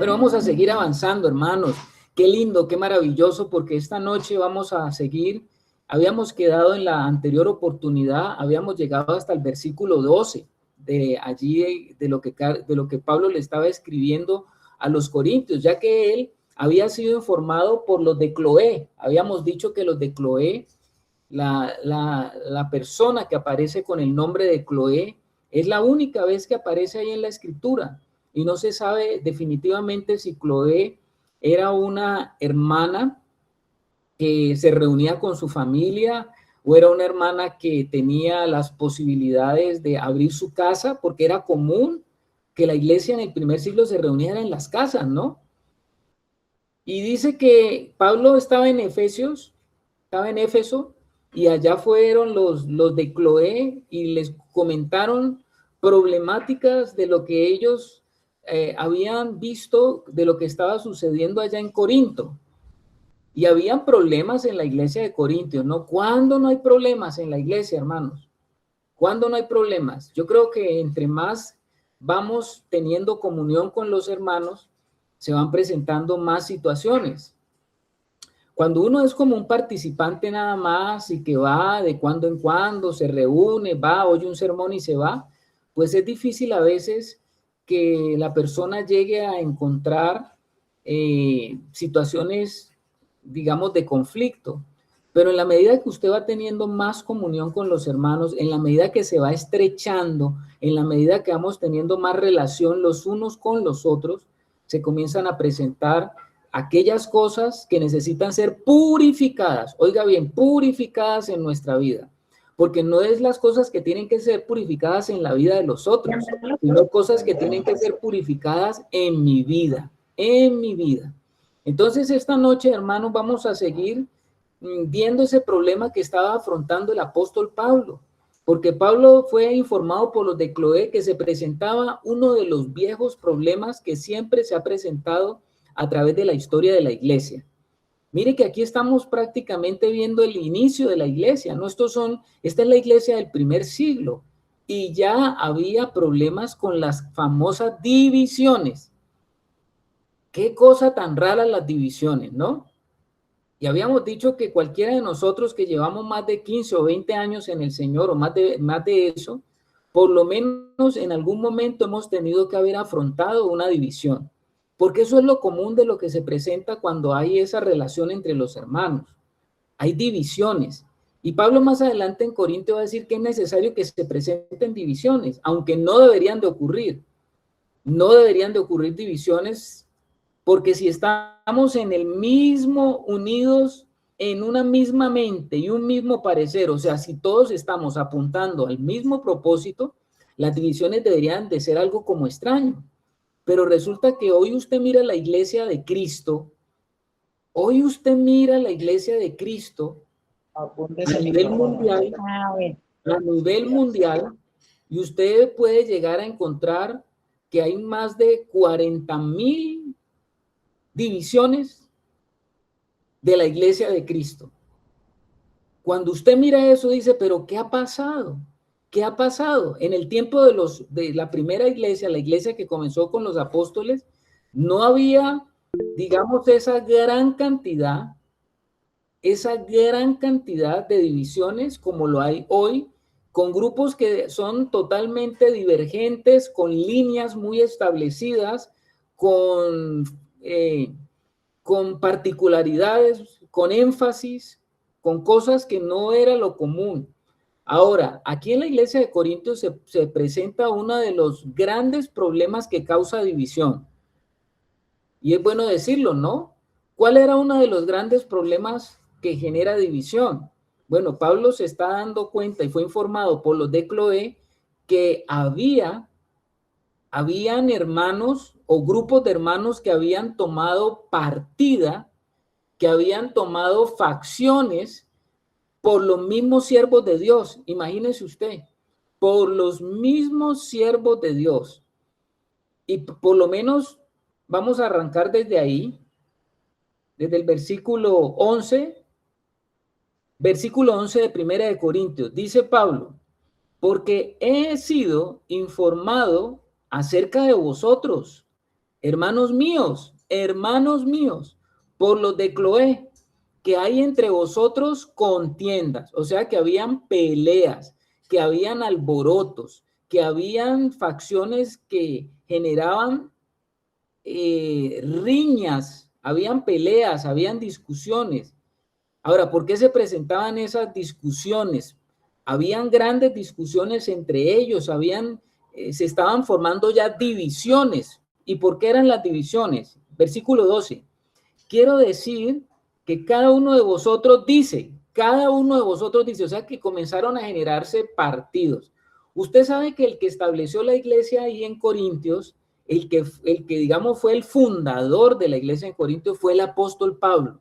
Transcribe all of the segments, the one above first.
Bueno, vamos a seguir avanzando, hermanos. Qué lindo, qué maravilloso, porque esta noche vamos a seguir. Habíamos quedado en la anterior oportunidad, habíamos llegado hasta el versículo 12 de allí, de lo que Pablo le estaba escribiendo a los corintios, ya que él había sido informado por los de Cloé. Habíamos dicho que los de Cloé, la persona que aparece con el nombre de Cloé, es la única vez que aparece ahí en la escritura. Y no se sabe definitivamente si Cloé era una hermana que se reunía con su familia o era una hermana que tenía las posibilidades de abrir su casa, porque era común que la iglesia en el primer siglo se reuniera en las casas, ¿no? Y dice que Pablo estaba en Éfeso, y allá fueron los de Cloé y les comentaron problemáticas de lo que ellos habían visto, de lo que estaba sucediendo allá en Corinto. Y habían problemas en la iglesia de Corintios, ¿no? ¿Cuándo no hay problemas en la iglesia, hermanos? ¿Cuándo no hay problemas? Yo creo que entre más vamos teniendo comunión con los hermanos, se van presentando más situaciones. Cuando uno es como un participante nada más y que va de cuando en cuando, se reúne, va, oye un sermón y se va, pues es difícil a veces que la persona llegue a encontrar situaciones, digamos, de conflicto. Pero en la medida que usted va teniendo más comunión con los hermanos, en la medida que se va estrechando, en la medida que vamos teniendo más relación los unos con los otros, se comienzan a presentar aquellas cosas que necesitan ser purificadas. Oiga bien, purificadas en nuestra vida. Porque no es las cosas que tienen que ser purificadas en la vida de los otros, sino cosas que tienen que ser purificadas en mi vida, en mi vida. Entonces, esta noche, hermanos, vamos a seguir viendo ese problema que estaba afrontando el apóstol Pablo, porque Pablo fue informado por los de Cloé que se presentaba uno de los viejos problemas que siempre se ha presentado a través de la historia de la iglesia. Mire que aquí estamos prácticamente viendo el inicio de la iglesia, ¿no? Esta es la iglesia del primer siglo y ya había problemas con las famosas divisiones. Qué cosa tan rara las divisiones, ¿no? Y habíamos dicho que cualquiera de nosotros que llevamos más de 15 o 20 años en el Señor o más de eso, por lo menos en algún momento hemos tenido que haber afrontado una división, porque eso es lo común de lo que se presenta cuando hay esa relación entre los hermanos. Hay divisiones. Y Pablo más adelante en Corinto va a decir que es necesario que se presenten divisiones, aunque no deberían de ocurrir. No deberían de ocurrir divisiones. Porque si estamos en el mismo, unidos en una misma mente y un mismo parecer, o sea, si todos estamos apuntando al mismo propósito, las divisiones deberían de ser algo como extraño. Pero resulta que hoy usted mira la iglesia de Cristo, a nivel mundial, y usted puede llegar a encontrar que hay más de 40,000 divisiones de la iglesia de Cristo. Cuando usted mira eso, dice, pero ¿qué ha pasado? ¿Qué ha pasado? En el tiempo de la primera iglesia, la iglesia que comenzó con los apóstoles, no había, digamos, esa gran cantidad de divisiones como lo hay hoy, con grupos que son totalmente divergentes, con líneas muy establecidas, con particularidades, con énfasis, con cosas que no era lo común. Ahora, aquí en la iglesia de Corintios se presenta uno de los grandes problemas que causa división. Y es bueno decirlo, ¿no? ¿Cuál era uno de los grandes problemas que genera división? Bueno, Pablo se está dando cuenta y fue informado por los de Cloé que habían hermanos o grupos de hermanos que habían tomado partida, que habían tomado facciones por los mismos siervos de Dios. Imagínese usted, por los mismos siervos de Dios. Y por lo menos vamos a arrancar desde ahí, desde el versículo 11 de Primera de Corintios. Dice Pablo, porque he sido informado acerca de vosotros hermanos míos, por los de Cloé, que hay entre vosotros contiendas, o sea que habían peleas, que habían alborotos, que habían facciones que generaban riñas, habían peleas, habían discusiones. Ahora, ¿por qué se presentaban esas discusiones? Habían grandes discusiones entre ellos, se estaban formando ya divisiones. ¿Y por qué eran las divisiones? Versículo 12. Quiero decir que cada uno de vosotros dice, o sea que comenzaron a generarse partidos. Usted sabe que el que estableció la iglesia ahí en Corintios, el que digamos fue el fundador de la iglesia en Corintios fue el apóstol Pablo.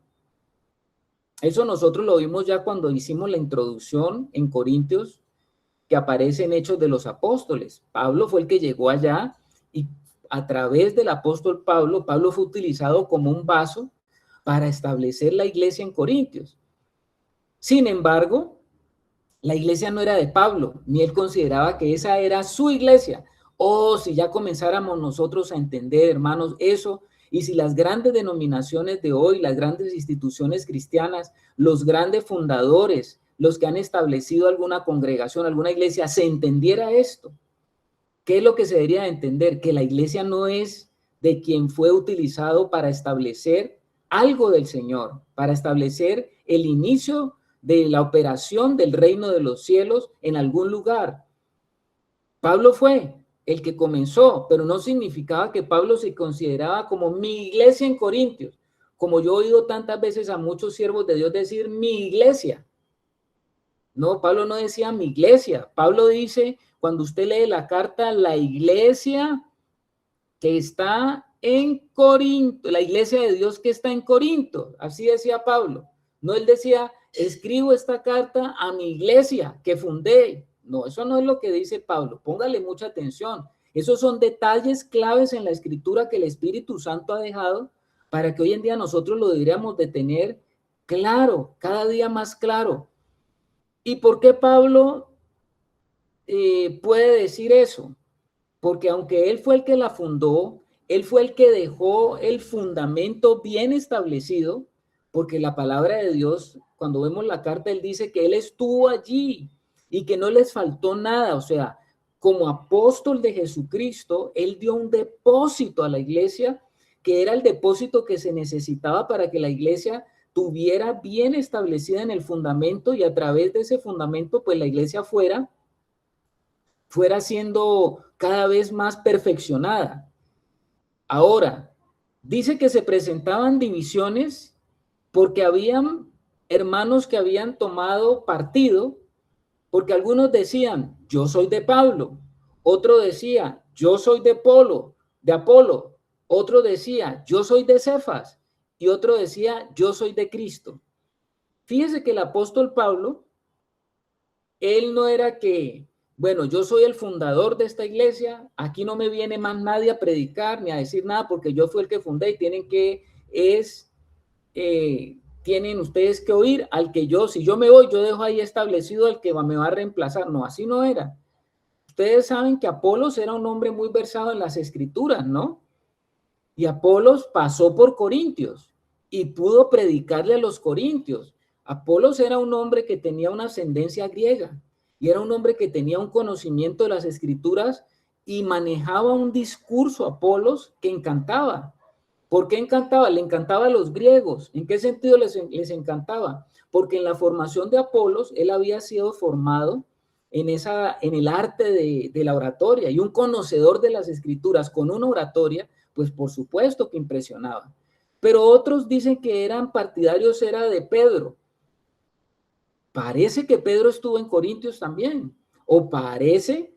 Eso nosotros lo vimos ya cuando hicimos la introducción en Corintios, que aparece en Hechos de los Apóstoles. Pablo fue el que llegó allá y a través del apóstol Pablo, Pablo fue utilizado como un vaso para establecer la iglesia en Corintios. Sin embargo, la iglesia no era de Pablo, ni él consideraba que esa era su iglesia. Si ya comenzáramos nosotros a entender, hermanos, eso, y si las grandes denominaciones de hoy, las grandes instituciones cristianas, los grandes fundadores, los que han establecido alguna congregación, alguna iglesia, se entendiera esto, ¿qué es lo que se debería entender? Que la iglesia no es de quien fue utilizado para establecer algo del Señor, para establecer el inicio de la operación del reino de los cielos en algún lugar. Pablo fue el que comenzó, pero no significaba que Pablo se consideraba como mi iglesia en Corintios, como yo he oído tantas veces a muchos siervos de Dios decir mi iglesia. No, Pablo no decía mi iglesia. Pablo dice, cuando usted lee la carta, la iglesia que está en Corinto, la iglesia de Dios que está en Corinto, así decía Pablo. No, él decía, escribo esta carta a mi iglesia que fundé. No, eso no es lo que dice Pablo. Póngale mucha atención. Esos son detalles claves en la escritura que el Espíritu Santo ha dejado para que hoy en día nosotros lo deberíamos de tener claro, cada día más claro. ¿Y por qué Pablo puede decir eso? Porque aunque él fue el que la fundó, él fue el que dejó el fundamento bien establecido, porque la palabra de Dios, cuando vemos la carta, él dice que él estuvo allí y que no les faltó nada. O sea, como apóstol de Jesucristo, él dio un depósito a la iglesia, que era el depósito que se necesitaba para que la iglesia tuviera bien establecida en el fundamento, y a través de ese fundamento, pues la iglesia fuera siendo cada vez más perfeccionada. Ahora, dice que se presentaban divisiones porque habían hermanos que habían tomado partido, porque algunos decían, yo soy de Pablo, otro decía, yo soy de Apolo, otro decía, yo soy de Cefas, y otro decía, yo soy de Cristo. Fíjese que el apóstol Pablo, él no era que, bueno, yo soy el fundador de esta iglesia, aquí no me viene más nadie a predicar ni a decir nada porque yo fui el que fundé y tienen ustedes que oír al que si yo me voy, yo dejo ahí establecido al que me va a reemplazar. No, así no era. Ustedes saben que Apolos era un hombre muy versado en las escrituras, ¿no? Y Apolos pasó por Corintios y pudo predicarle a los corintios. Apolos era un hombre que tenía una ascendencia griega y era un hombre que tenía un conocimiento de las escrituras y manejaba un discurso, Apolos, que encantaba. ¿Por qué encantaba? Le encantaba a los griegos. ¿En qué sentido les encantaba? Porque en la formación de Apolos, él había sido formado en el arte de la oratoria, y un conocedor de las escrituras con una oratoria, pues por supuesto que impresionaba. Pero otros dicen que eran partidarios, era de Pedro. Parece que Pedro estuvo en Corintios también, o parece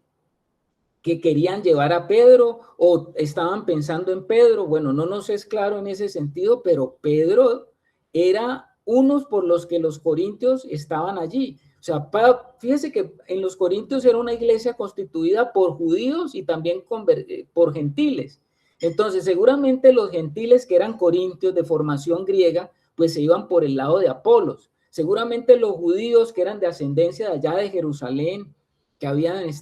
que querían llevar a Pedro o estaban pensando en Pedro. Bueno, no nos es claro en ese sentido, pero Pedro era unos por los que los corintios estaban allí. O sea, fíjese que en los corintios era una iglesia constituida por judíos y también por gentiles. Entonces, seguramente los gentiles que eran corintios de formación griega, pues se iban por el lado de Apolos. Seguramente los judíos que eran de ascendencia de allá de Jerusalén, que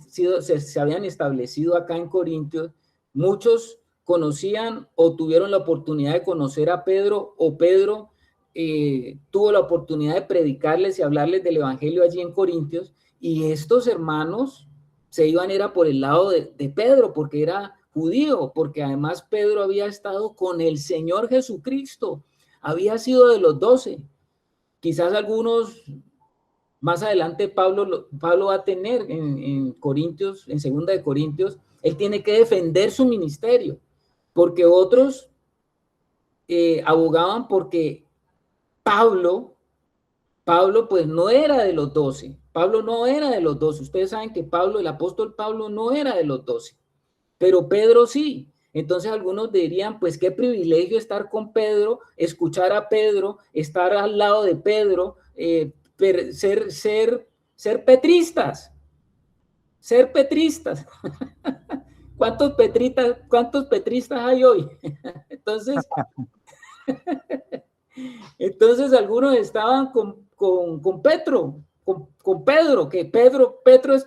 se habían establecido acá en Corintios, muchos conocían o tuvieron la oportunidad de conocer a Pedro, o Pedro tuvo la oportunidad de predicarles y hablarles del evangelio allí en Corintios, y estos hermanos se iban era por el lado de Pedro, porque era judío, porque además Pedro había estado con el Señor Jesucristo, había sido de los 12. Quizás algunos más adelante Pablo va a tener en Corintios, en 2 Corintios, él tiene que defender su ministerio, porque otros abogaban porque Pablo pues no era de los 12. Pablo no era de los 12. Ustedes saben que Pablo, el apóstol Pablo, no era de los 12, pero Pedro sí. Entonces algunos dirían, pues qué privilegio estar con Pedro, escuchar a Pedro, estar al lado de Pedro, ser petristas, ser petristas. ¿Cuántos petristas hay hoy? Entonces algunos estaban con Pedro, que Pedro es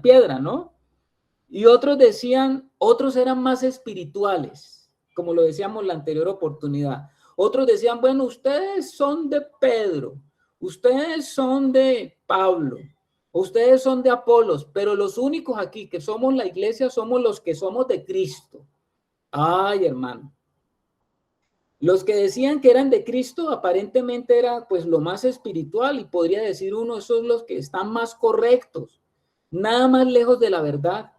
piedra, ¿no? Y otros decían, otros eran más espirituales, como lo decíamos la anterior oportunidad. Otros decían, bueno, ustedes son de Pedro, ustedes son de Pablo, ustedes son de Apolos, pero los únicos aquí que somos la iglesia somos los que somos de Cristo. Ay, hermano. Los que decían que eran de Cristo aparentemente era pues lo más espiritual, y podría decir uno, esos son los que están más correctos, nada más lejos de la verdad,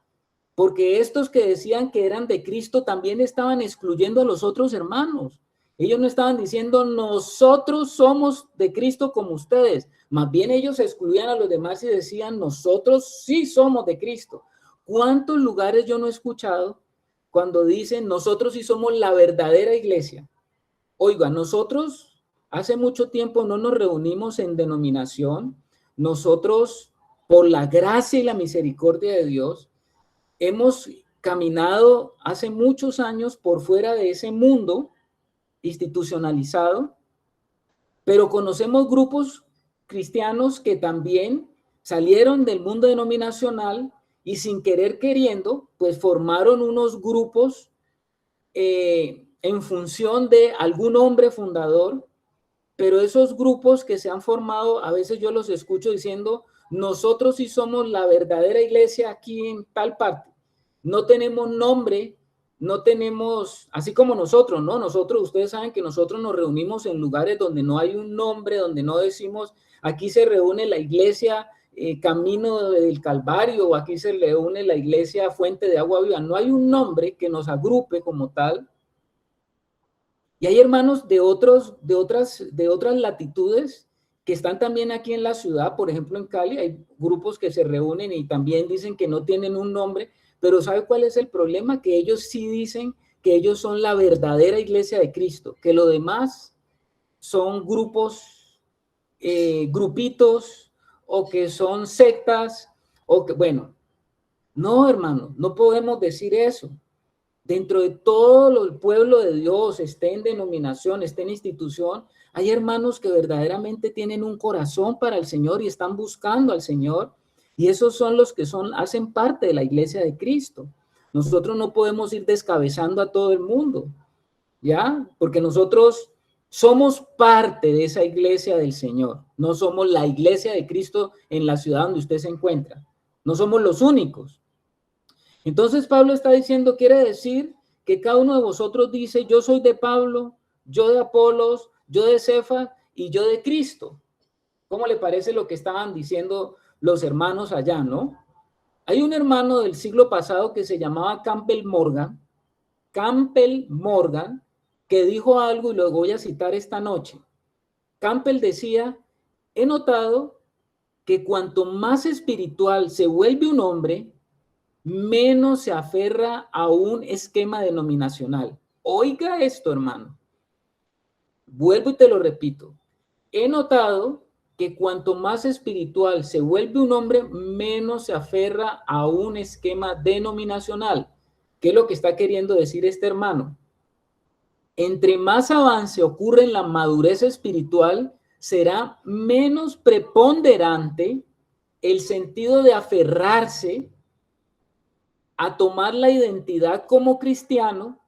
porque estos que decían que eran de Cristo también estaban excluyendo a los otros hermanos. Ellos no estaban diciendo nosotros somos de Cristo como ustedes, más bien ellos excluían a los demás y decían nosotros sí somos de Cristo. ¿Cuántos lugares yo no he escuchado cuando dicen nosotros sí somos la verdadera iglesia? Oiga, nosotros hace mucho tiempo no nos reunimos en denominación. Nosotros, por la gracia y la misericordia de Dios, hemos caminado hace muchos años por fuera de ese mundo institucionalizado, pero conocemos grupos cristianos que también salieron del mundo denominacional y sin querer queriendo, pues formaron unos grupos en función de algún hombre fundador, pero esos grupos que se han formado, a veces yo los escucho diciendo, nosotros sí somos la verdadera iglesia aquí en tal parte. No tenemos nombre, no tenemos, así como nosotros, ¿no? Nosotros, ustedes saben que nosotros nos reunimos en lugares donde no hay un nombre, donde no decimos, aquí se reúne la iglesia Camino del Calvario, o aquí se reúne la iglesia Fuente de Agua Viva. No hay un nombre que nos agrupe como tal. Y hay hermanos de otras latitudes que están también aquí en la ciudad. Por ejemplo, en Cali hay grupos que se reúnen y también dicen que no tienen un nombre, pero ¿sabe cuál es el problema? Que ellos sí dicen que ellos son la verdadera iglesia de Cristo, que lo demás son grupos, grupitos, o que son sectas, o que, bueno, no, hermano, no podemos decir eso. Dentro de todo el pueblo de Dios, esté en denominación, esté en institución, hay hermanos que verdaderamente tienen un corazón para el Señor y están buscando al Señor, y esos son los que hacen parte de la iglesia de Cristo. Nosotros no podemos ir descabezando a todo el mundo, ¿ya? Porque nosotros somos parte de esa iglesia del Señor, no somos la iglesia de Cristo en la ciudad donde usted se encuentra, no somos los únicos. Entonces Pablo está diciendo, quiere decir que cada uno de vosotros dice, yo soy de Pablo, yo de Apolos, yo de Cefas y yo de Cristo. ¿Cómo le parece lo que estaban diciendo los hermanos allá, no? Hay un hermano del siglo pasado que se llamaba Campbell Morgan, que dijo algo y lo voy a citar esta noche. Campbell decía, he notado que cuanto más espiritual se vuelve un hombre, menos se aferra a un esquema denominacional. Oiga esto, hermano. Vuelvo y te lo repito. He notado que cuanto más espiritual se vuelve un hombre, menos se aferra a un esquema denominacional. ¿Qué es lo que está queriendo decir este hermano? Entre más avance ocurre en la madurez espiritual, será menos preponderante el sentido de aferrarse a tomar la identidad como cristiano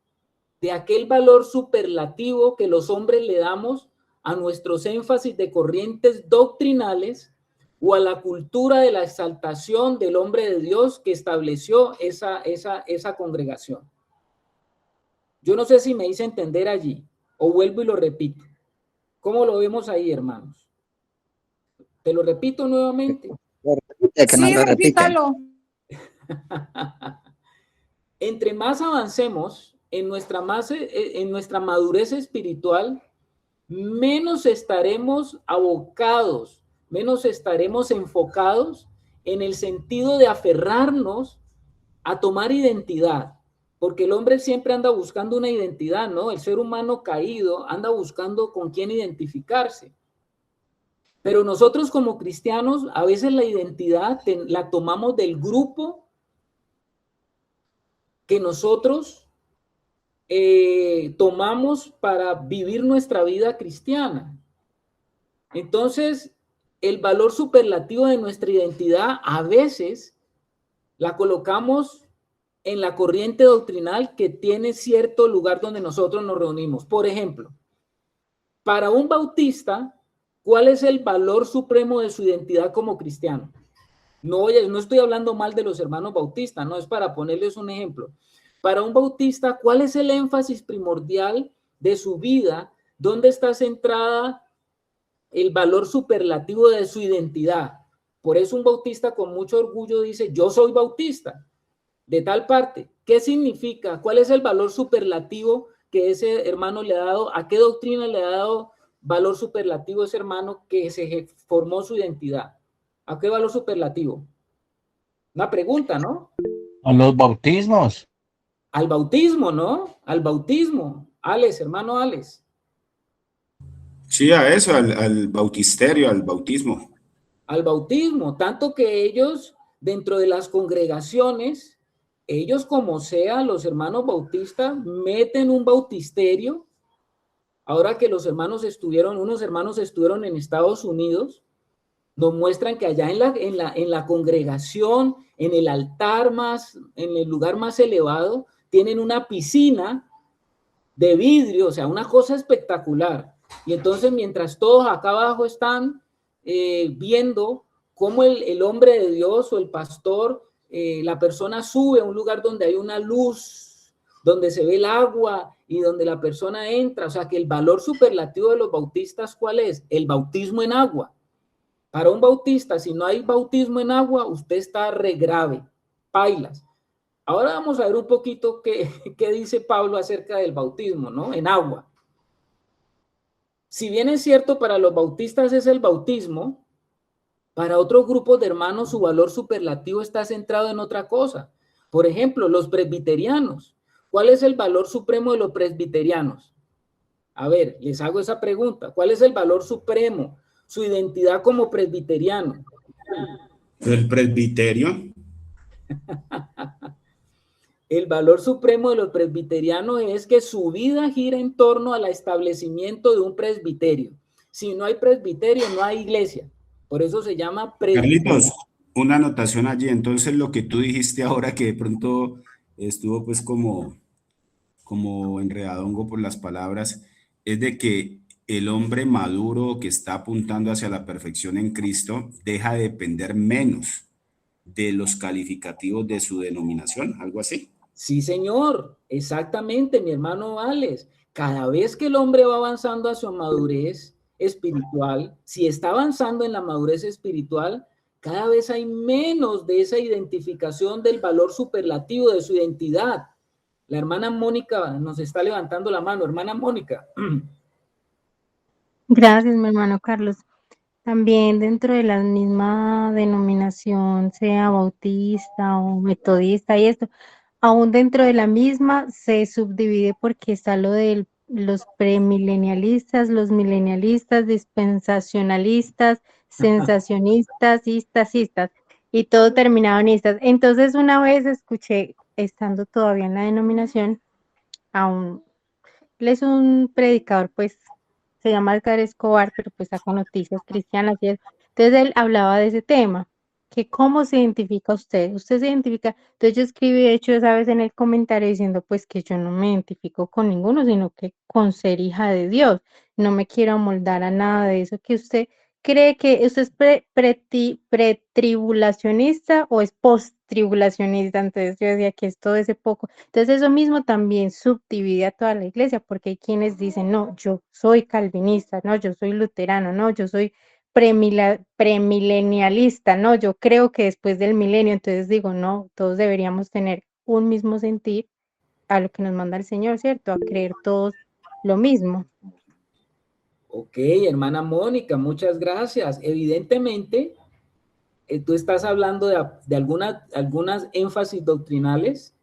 de aquel valor superlativo que los hombres le damos a nuestros énfasis de corrientes doctrinales o a la cultura de la exaltación del hombre de Dios que estableció esa congregación. Yo no sé si me hice entender allí, o vuelvo y lo repito. ¿Cómo lo vemos ahí, hermanos? Te lo repito nuevamente. Sí, repítalo. Entre más avancemos en nuestra madurez espiritual, menos estaremos abocados, menos estaremos enfocados en el sentido de aferrarnos a tomar identidad, porque el hombre siempre anda buscando una identidad, ¿no? El ser humano caído anda buscando con quién identificarse. Pero nosotros como cristianos, a veces la identidad la tomamos del grupo que nosotros tomamos para vivir nuestra vida cristiana. Entonces, el valor superlativo de nuestra identidad a veces la colocamos en la corriente doctrinal que tiene cierto lugar donde nosotros nos reunimos. Por ejemplo, para un bautista, ¿cuál es el valor supremo de su identidad como cristiano? No estoy hablando mal de los hermanos bautistas, no es para ponerles un ejemplo. Para un bautista, ¿cuál es el énfasis primordial de su vida? ¿Dónde está centrada el valor superlativo de su identidad? Por eso un bautista con mucho orgullo dice, yo soy bautista, de tal parte. ¿Qué significa? ¿Cuál es el valor superlativo que ese hermano le ha dado? ¿A qué doctrina le ha dado valor superlativo ese hermano que se formó su identidad? ¿A qué valor superlativo? Una pregunta, ¿no? A los bautismos. Al bautismo, ¿no? Al bautismo. Alex, hermano Alex. Sí, a eso, al bautisterio, al bautismo. Al bautismo, tanto que ellos, dentro de las congregaciones, ellos como sea, los hermanos bautistas, meten un bautisterio. Ahora que unos hermanos estuvieron en Estados Unidos, nos muestran que allá en la congregación, en el altar en el lugar más elevado, tienen una piscina de vidrio, o sea, una cosa espectacular. Y entonces, mientras todos acá abajo están viendo cómo el hombre de Dios o el pastor, la persona sube a un lugar donde hay una luz, donde se ve el agua y donde la persona entra. O sea, que el valor superlativo de los bautistas, ¿cuál es? El bautismo en agua. Para un bautista, si no hay bautismo en agua, usted está re grave, pailas. Ahora vamos a ver un poquito qué dice Pablo acerca del bautismo, ¿no? En agua. Si bien es cierto, para los bautistas es el bautismo, para otros grupos de hermanos su valor superlativo está centrado en otra cosa. Por ejemplo, los presbiterianos. ¿Cuál es el valor supremo de los presbiterianos? A ver, les hago esa pregunta. ¿Cuál es el valor supremo? Su identidad como presbiteriano. El presbiterio. El valor supremo de los presbiterianos es que su vida gira en torno al establecimiento de un presbiterio. Si no hay presbiterio, no hay iglesia. Por eso se llama presbiterio. Carlitos, una anotación allí. Entonces, lo que tú dijiste ahora que de pronto estuvo pues como enredadongo por las palabras, es de que el hombre maduro que está apuntando hacia la perfección en Cristo deja de depender menos de los calificativos de su denominación, algo así. Sí, señor, exactamente, mi hermano Alex. Cada vez que el hombre va avanzando a su madurez espiritual, si está avanzando en la madurez espiritual, cada vez hay menos de esa identificación del valor superlativo de su identidad. La hermana Mónica nos está levantando la mano. Hermana Mónica. Gracias, mi hermano Carlos. También dentro de la misma denominación, sea bautista o metodista y esto, aún dentro de la misma se subdivide porque está lo de los premilenialistas, los milenialistas, dispensacionalistas, sensacionistas, istas, y todo terminado en istas. Entonces una vez escuché, estando todavía en la denominación, él es un predicador, pues se llama Edgar Escobar, pero pues saca noticias cristianas y eso. Entonces él hablaba de ese tema, que cómo se identifica usted. Usted se identifica, entonces yo escribí, de hecho, esa vez en el comentario diciendo pues que yo no me identifico con ninguno, sino que con ser hija de Dios. No me quiero amoldar a nada de eso. Que usted cree que usted es pretribulacionista o es post-tribulacionista. Entonces yo decía que es todo ese poco. Entonces eso mismo también subdivide a toda la iglesia, porque hay quienes dicen, no, yo soy calvinista, no, yo soy luterano, no, yo soy premilenialista, no, yo creo que después del milenio. Entonces digo, no, todos deberíamos tener un mismo sentir a lo que nos manda el Señor, ¿cierto? A creer todos lo mismo. Ok, hermana Mónica, muchas gracias. Evidentemente, tú estás hablando de algunas énfasis doctrinales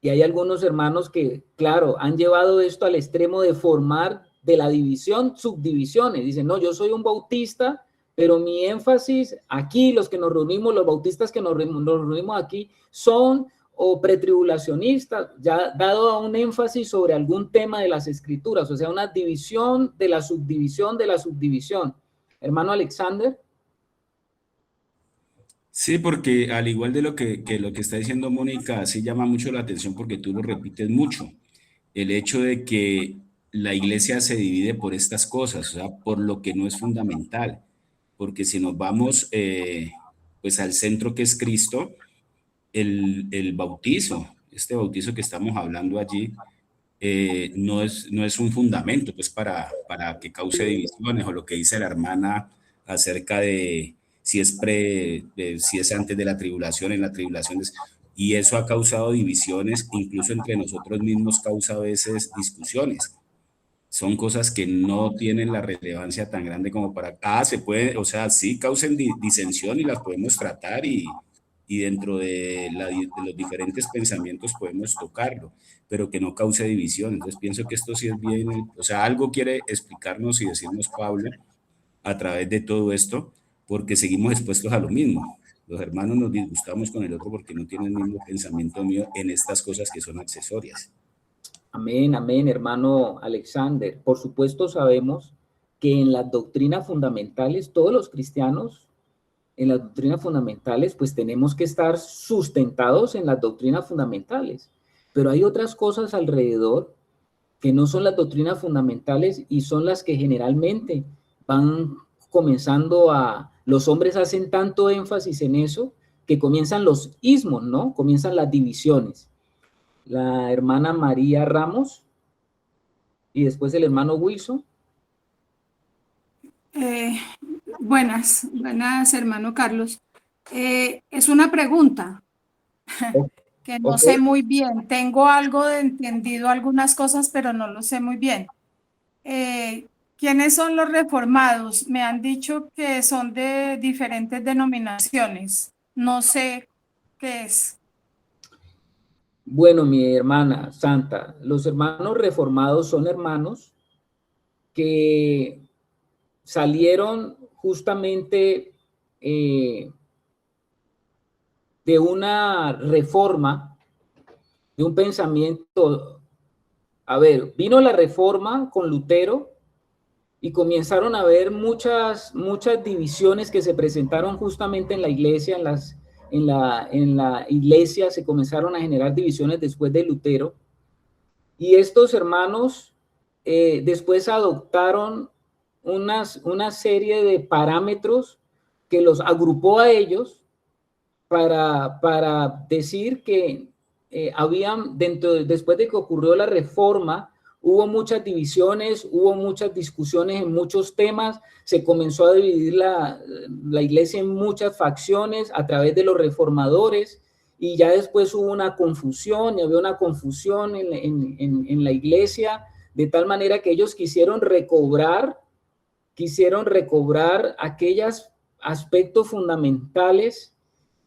y hay algunos hermanos que, claro, han llevado esto al extremo de formar de la división subdivisiones. Dicen, no, yo soy un bautista, pero mi énfasis aquí, los que nos reunimos, los bautistas que nos reunimos aquí, son o pretribulacionistas, ya dado a un énfasis sobre algún tema de las escrituras, o sea, una división de la subdivisión de la subdivisión. Hermano Alexander. Sí, porque al igual de lo que está diciendo Mónica, sí llama mucho la atención porque tú lo repites mucho. El hecho de que la iglesia se divide por estas cosas, o sea, por lo que no es fundamental. Porque si nos vamos pues al centro que es Cristo, el bautizo, este bautizo que estamos hablando allí, no es un fundamento pues para que cause divisiones o lo que dice la hermana acerca de si es antes de la tribulación, en la tribulación. Y eso ha causado divisiones, incluso entre nosotros mismos causa a veces discusiones. Son cosas que no tienen la relevancia tan grande como para, se puede, o sea, sí causen disensión y las podemos tratar y dentro de los diferentes pensamientos podemos tocarlo, pero que no cause división. Entonces pienso que esto sí es bien, o sea, algo quiere explicarnos y decirnos Pablo a través de todo esto, porque seguimos expuestos a lo mismo. Los hermanos nos disgustamos con el otro porque no tienen el mismo pensamiento mío en estas cosas que son accesorias. Amén, amén, hermano Alexander. Por supuesto sabemos que en las doctrinas fundamentales, todos los cristianos, en las doctrinas fundamentales, pues tenemos que estar sustentados en las doctrinas fundamentales. Pero hay otras cosas alrededor que no son las doctrinas fundamentales y son las que generalmente van comenzando los hombres hacen tanto énfasis en eso que comienzan los ismos, ¿no? Comienzan las divisiones. La hermana María Ramos y después el hermano Wilson. Buenas, hermano Carlos. Es una pregunta que no sé muy bien. Tengo algo de entendido algunas cosas, pero no lo sé muy bien. ¿Quiénes son los reformados? Me han dicho que son de diferentes denominaciones. No sé qué es. Bueno, mi hermana Santa, los hermanos reformados son hermanos que salieron justamente de una reforma, de un pensamiento. A ver, vino la reforma con Lutero y comenzaron a haber muchas divisiones que se presentaron justamente en la iglesia, en la iglesia se comenzaron a generar divisiones después de Lutero. Y estos hermanos después adoptaron una serie de parámetros que los agrupó a ellos para decir que después de que ocurrió la reforma, hubo muchas divisiones, hubo muchas discusiones en muchos temas, se comenzó a dividir la iglesia en muchas facciones a través de los reformadores y ya después hubo una confusión y había una confusión en la iglesia, de tal manera que ellos quisieron recobrar aquellos aspectos fundamentales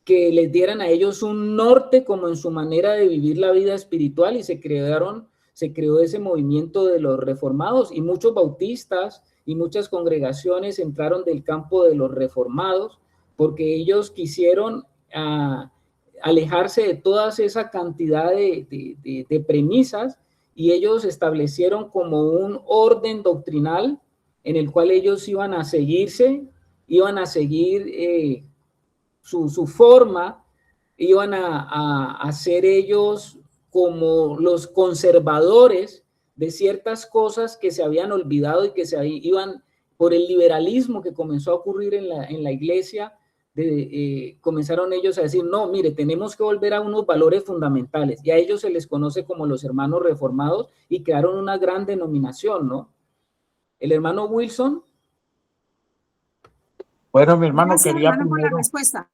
que les dieran a ellos un norte como en su manera de vivir la vida espiritual y se creó ese movimiento de los reformados y muchos bautistas y muchas congregaciones entraron del campo de los reformados porque ellos quisieron alejarse de toda esa cantidad de premisas y ellos establecieron como un orden doctrinal en el cual ellos iban a seguir su forma, iban a ser ellos como los conservadores de ciertas cosas que se habían olvidado y que se iban por el liberalismo que comenzó a ocurrir en la iglesia. Comenzaron ellos a decir, no, mire, tenemos que volver a unos valores fundamentales, y a ellos se les conoce como los hermanos reformados, y crearon una gran denominación, ¿no? El hermano Wilson. Bueno, mi hermano, Gracias, quería hermano, por la primero, respuesta.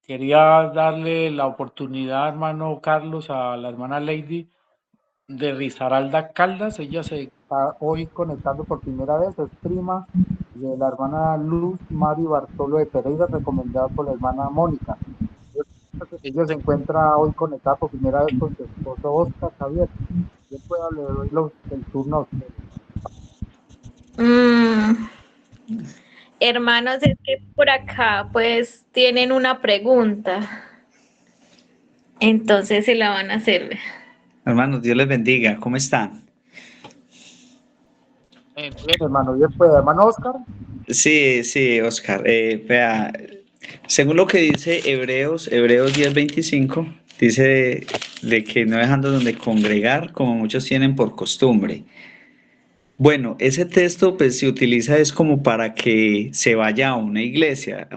quería darle la oportunidad, hermano Carlos, a la hermana Lady de Risaralda Caldas. Ella se está hoy conectando por primera vez, es prima de la hermana Luz Mari Bartolo de Pereira, recomendada por la hermana Mónica. Ella se encuentra hoy conectada por primera vez con su esposo Oscar Javier. Yo le doy el turno a usted. Hermanos, es que por acá pues tienen una pregunta, entonces se la van a hacer. Hermanos, Dios les bendiga. ¿Cómo están? Bien, hermano. ¿Y después, hermano Oscar? Sí, Oscar. Vea, según lo que dice Hebreos 10:25, dice de que no dejando donde congregar, como muchos tienen por costumbre. Bueno, ese texto pues se utiliza es como para que se vaya a una iglesia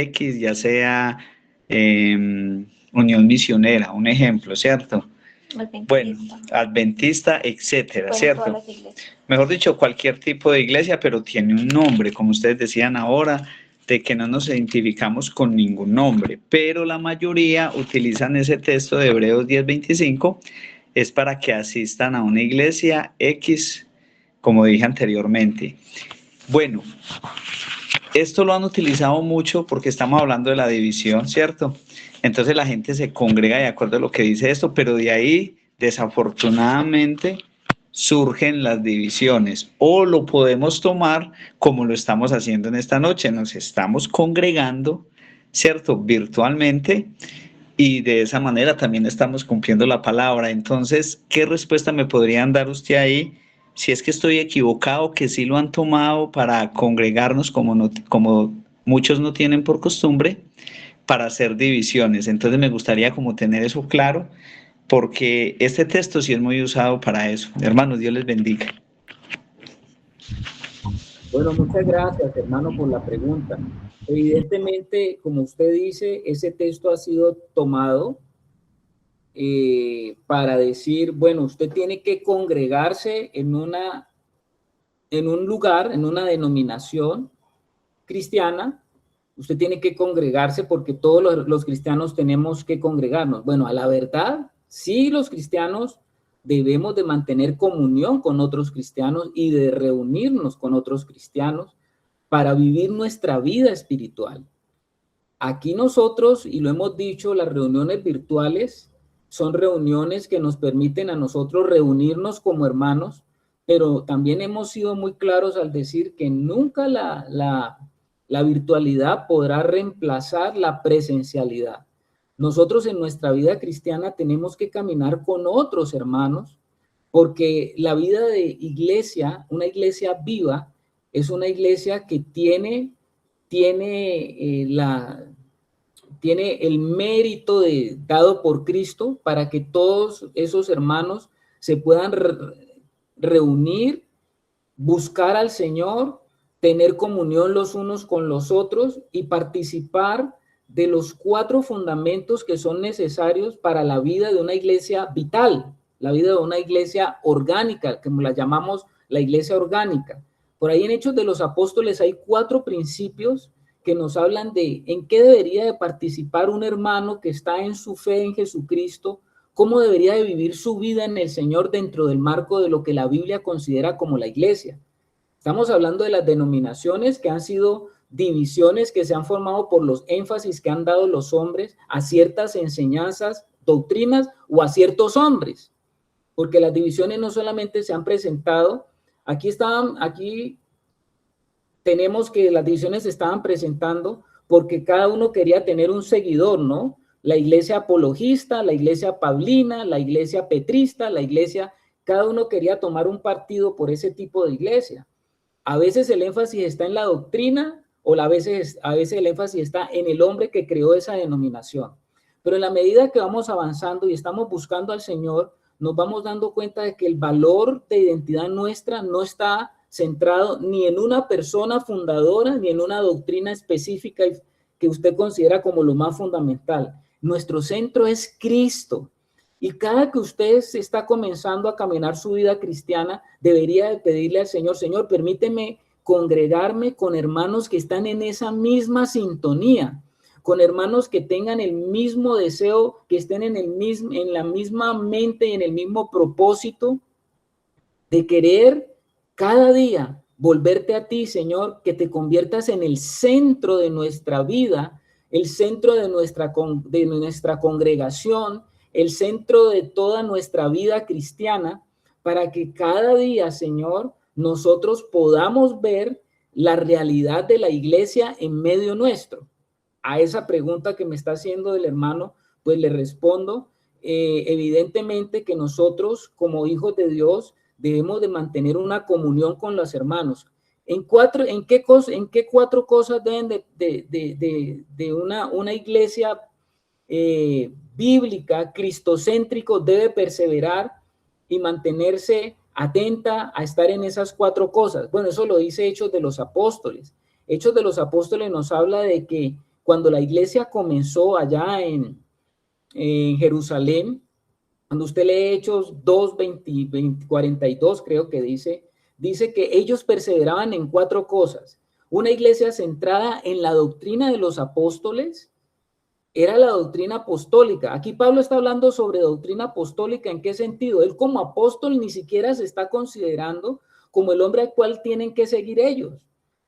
X, ya sea Unión Misionera, un ejemplo, ¿cierto? Bueno, adventista, etcétera, ¿cierto? Mejor dicho, cualquier tipo de iglesia, pero tiene un nombre, como ustedes decían ahora, de que no nos identificamos con ningún nombre, pero la mayoría utilizan ese texto de Hebreos 10:25, es para que asistan a una iglesia X, como dije anteriormente. Bueno, esto lo han utilizado mucho porque estamos hablando de la división, ¿cierto? Entonces la gente se congrega de acuerdo a lo que dice esto, pero de ahí, desafortunadamente, surgen las divisiones. O lo podemos tomar como lo estamos haciendo en esta noche. Nos estamos congregando, ¿cierto? Virtualmente. Y de esa manera también estamos cumpliendo la palabra. Entonces, ¿qué respuesta me podrían dar usted ahí? Si es que estoy equivocado, que sí lo han tomado para congregarnos como muchos no tienen por costumbre, para hacer divisiones. Entonces me gustaría como tener eso claro, porque este texto sí es muy usado para eso. Hermanos, Dios les bendiga. Bueno, muchas gracias, hermano, por la pregunta. Evidentemente, como usted dice, ese texto ha sido tomado para decir, bueno, usted tiene que congregarse en un lugar, en una denominación cristiana. Usted tiene que congregarse porque todos los cristianos tenemos que congregarnos. Bueno, a la verdad, sí, los cristianos debemos de mantener comunión con otros cristianos y de reunirnos con otros cristianos para vivir nuestra vida espiritual. Aquí nosotros, y lo hemos dicho, las reuniones virtuales son reuniones que nos permiten a nosotros reunirnos como hermanos, pero también hemos sido muy claros al decir que nunca la virtualidad podrá reemplazar la presencialidad. Nosotros en nuestra vida cristiana tenemos que caminar con otros hermanos, porque la vida de iglesia, una iglesia viva, es una iglesia que tiene el mérito dado por Cristo para que todos esos hermanos se puedan reunir, buscar al Señor, tener comunión los unos con los otros y participar de los 4 fundamentos que son necesarios para la vida de una iglesia vital, la vida de una iglesia orgánica, como la llamamos la iglesia orgánica. Por ahí en Hechos de los Apóstoles hay 4 principios que nos hablan de en qué debería de participar un hermano que está en su fe en Jesucristo, cómo debería de vivir su vida en el Señor dentro del marco de lo que la Biblia considera como la iglesia. Estamos hablando de las denominaciones que han sido divisiones que se han formado por los énfasis que han dado los hombres a ciertas enseñanzas, doctrinas o a ciertos hombres, porque las divisiones no solamente se han presentado, aquí tenemos que las divisiones se estaban presentando porque cada uno quería tener un seguidor, ¿no? La iglesia apologista, la iglesia paulina, la iglesia petrista, cada uno quería tomar un partido por ese tipo de iglesia. A veces el énfasis está en la doctrina, o a veces el énfasis está en el hombre que creó esa denominación. Pero en la medida que vamos avanzando y estamos buscando al Señor, nos vamos dando cuenta de que el valor de identidad nuestra no está centrado ni en una persona fundadora, ni en una doctrina específica que usted considera como lo más fundamental. Nuestro centro es Cristo. Y cada que usted está comenzando a caminar su vida cristiana, debería de pedirle al Señor, Señor, permíteme congregarme con hermanos que están en esa misma sintonía, con hermanos que tengan el mismo deseo, que estén en la misma mente y en el mismo propósito de querer cada día volverte a ti, Señor, que te conviertas en el centro de nuestra vida, el centro de nuestra congregación, el centro de toda nuestra vida cristiana, para que cada día, Señor, nosotros podamos ver la realidad de la iglesia en medio nuestro. A esa pregunta que me está haciendo el hermano, pues le respondo, evidentemente que nosotros como hijos de Dios debemos de mantener una comunión con los hermanos. ¿En qué cuatro cosas deben de una iglesia bíblica, cristocéntrico, debe perseverar y mantenerse atenta a estar en esas cuatro cosas? Bueno, eso lo dice Hechos de los Apóstoles. Hechos de los Apóstoles nos habla de que cuando la iglesia comenzó allá en Jerusalén, cuando usted lee Hechos 2, 42, creo que dice que ellos perseveraban en cuatro cosas. Una iglesia centrada en la doctrina de los apóstoles, era la doctrina apostólica. Aquí Pablo está hablando sobre doctrina apostólica. ¿En qué sentido? Él como apóstol ni siquiera se está considerando como el hombre al cual tienen que seguir ellos.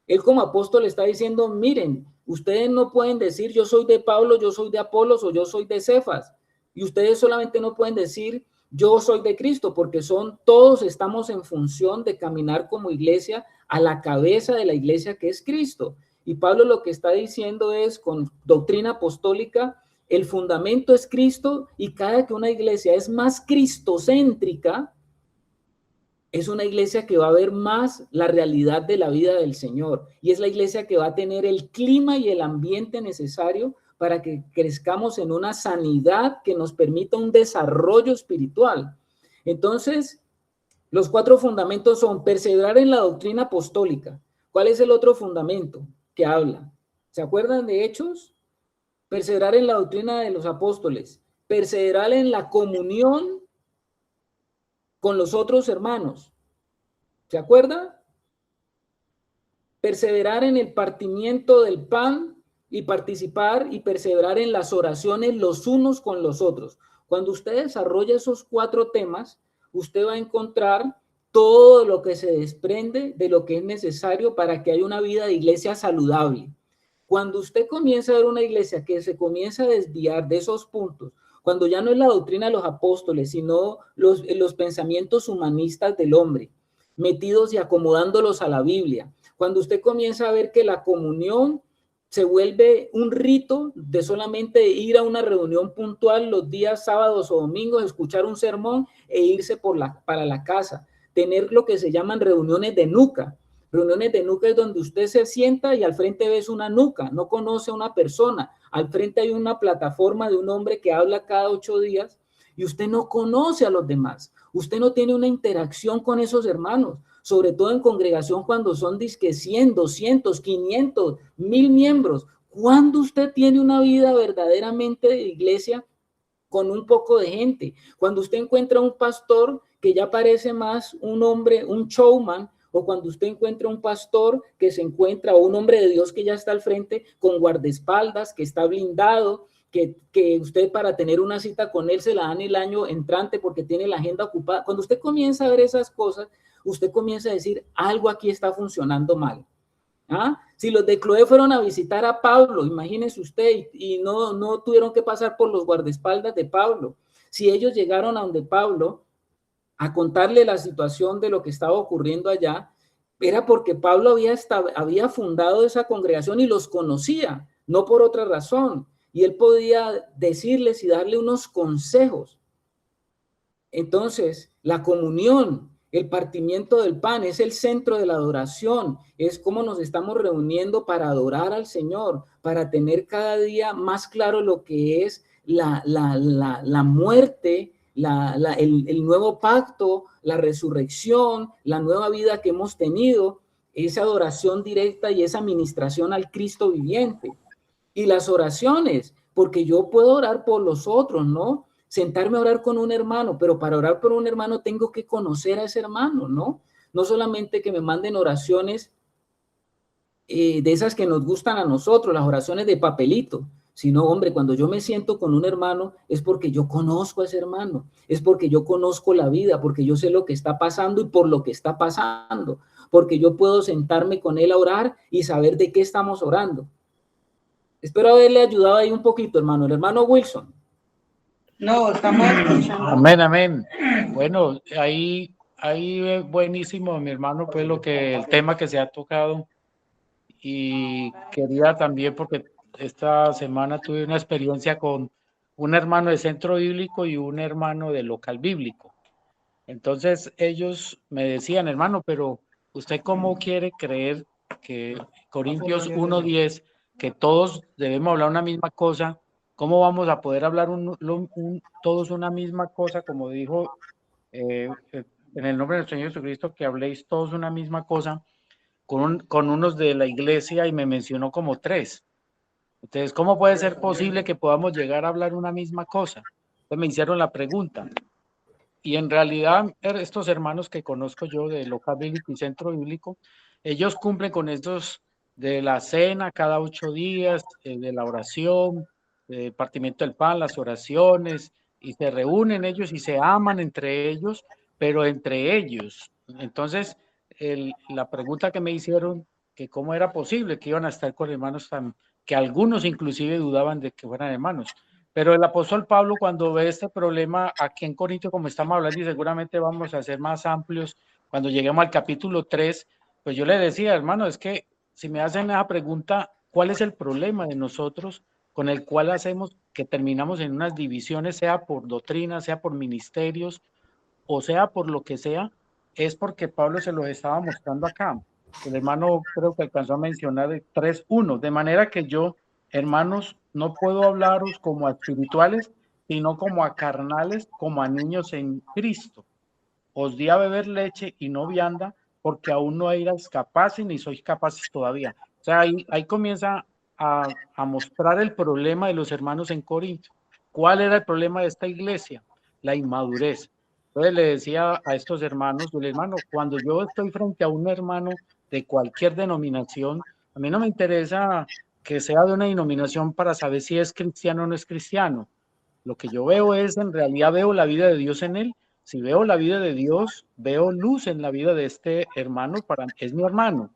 Él como apóstol está diciendo, miren, ustedes no pueden decir yo soy de Pablo, yo soy de Apolos o yo soy de Cefas. Y ustedes solamente no pueden decir yo soy de Cristo, porque todos estamos en función de caminar como iglesia a la cabeza de la iglesia que es Cristo. Y Pablo lo que está diciendo es, con doctrina apostólica, el fundamento es Cristo, y cada que una iglesia es más cristocéntrica, es una iglesia que va a ver más la realidad de la vida del Señor, y es la iglesia que va a tener el clima y el ambiente necesario para que crezcamos en una sanidad que nos permita un desarrollo espiritual. Entonces, los cuatro fundamentos son perseverar en la doctrina apostólica. ¿Cuál es el otro fundamento que habla? ¿Se acuerdan de Hechos? Perseverar en la doctrina de los apóstoles, perseverar en la comunión con los otros hermanos. ¿Se acuerdan? Perseverar en el partimiento del pan y participar y perseverar en las oraciones los unos con los otros. Cuando usted desarrolla esos cuatro temas, usted va a encontrar todo lo que se desprende de lo que es necesario para que haya una vida de iglesia saludable. Cuando usted comienza a ver una iglesia que se comienza a desviar de esos puntos, cuando ya no es la doctrina de los apóstoles, sino los pensamientos humanistas del hombre, metidos y acomodándolos a la Biblia, cuando usted comienza a ver que la comunión se vuelve un rito de solamente ir a una reunión puntual los días sábados o domingos, escuchar un sermón e irse para la casa, tener lo que se llaman reuniones de nuca. Reuniones de nuca es donde usted se sienta y al frente ves una nuca, no conoce a una persona, al frente hay una plataforma de un hombre que habla cada 8 días y usted no conoce a los demás, usted no tiene una interacción con esos hermanos, sobre todo en congregación cuando son disque 100, 200, 500, 1000 miembros. ¿Cuándo usted tiene una vida verdaderamente de iglesia con un poco de gente? Cuando usted encuentra un pastor que ya parece más un hombre, un showman, o cuando usted encuentra un pastor que se encuentra, o un hombre de Dios que ya está al frente con guardaespaldas, que está blindado, que usted para tener una cita con él se la dan el año entrante porque tiene la agenda ocupada. Cuando usted comienza a ver esas cosas, usted comienza a decir, algo aquí está funcionando mal. ¿Ah? Si los de Cloé fueron a visitar a Pablo, imagínese usted, y no tuvieron que pasar por los guardaespaldas de Pablo. Si ellos llegaron a donde Pablo a contarle la situación de lo que estaba ocurriendo allá, era porque Pablo había fundado esa congregación y los conocía, no por otra razón. Y él podía decirles y darle unos consejos. Entonces, la comunión El partimiento del pan es el centro de la adoración, es cómo nos estamos reuniendo para adorar al Señor, para tener cada día más claro lo que es la muerte, el nuevo pacto, la resurrección, la nueva vida que hemos tenido, esa adoración directa y esa ministración al Cristo viviente. Y las oraciones, porque yo puedo orar por los otros, ¿no? Sentarme a orar con un hermano, pero para orar por un hermano tengo que conocer a ese hermano, ¿no? No solamente que me manden oraciones de esas que nos gustan a nosotros, las oraciones de papelito, sino, hombre, cuando yo me siento con un hermano es porque yo conozco a ese hermano, es porque yo conozco la vida, porque yo sé lo que está pasando y por lo que está pasando, porque yo puedo sentarme con él a orar y saber de qué estamos orando. Espero haberle ayudado ahí un poquito, hermano. El hermano Wilson. No, estamos escuchando. Amén, amén. Bueno, ahí buenísimo, mi hermano, pues el tema que se ha tocado. Y quería también, porque esta semana tuve una experiencia con un hermano de Centro Bíblico y un hermano de Local Bíblico. Entonces ellos me decían, hermano, pero ¿usted cómo quiere creer que Corintios 1:10, que todos debemos hablar una misma cosa? ¿Cómo vamos a poder hablar todos una misma cosa? Como dijo en el nombre del Señor Jesucristo, que habléis todos una misma cosa, con unos de la iglesia, y me mencionó como 3. Entonces, ¿cómo puede ser posible que podamos llegar a hablar una misma cosa? Entonces me hicieron la pregunta. Y en realidad, estos hermanos que conozco yo de Local Bíblico y Centro Bíblico, ellos cumplen con estos de la cena cada 8 días, de la oración, de partimiento del pan, las oraciones, y se reúnen ellos y se aman entre ellos, pero entre ellos. Entonces, la pregunta que me hicieron, que cómo era posible que iban a estar con hermanos que algunos inclusive dudaban de que fueran hermanos. Pero el apóstol Pablo, cuando ve este problema aquí en Corinto, como estamos hablando, y seguramente vamos a ser más amplios cuando lleguemos al capítulo 3, pues yo le decía, hermano, es que si me hacen esa pregunta, ¿cuál es el problema de nosotros con el cual hacemos que terminamos en unas divisiones, sea por doctrina, sea por ministerios, o sea por lo que sea? Es porque Pablo se los estaba mostrando acá. El hermano creo que alcanzó a mencionar el 3:1, de manera que yo, hermanos, no puedo hablaros como a espirituales, sino como a carnales, como a niños en Cristo. Os di a beber leche y no vianda, porque aún no erais capaces ni sois capaces todavía. O sea, ahí comienza a mostrar el problema de los hermanos en Corinto. ¿Cuál era el problema de esta iglesia? La inmadurez. Entonces le decía a estos hermanos, el hermano, cuando yo estoy frente a un hermano de cualquier denominación, a mí no me interesa que sea de una denominación para saber si es cristiano o no es cristiano. Lo que yo veo es, en realidad veo la vida de Dios en él. Si veo la vida de Dios, veo luz en la vida de este hermano, es mi hermano.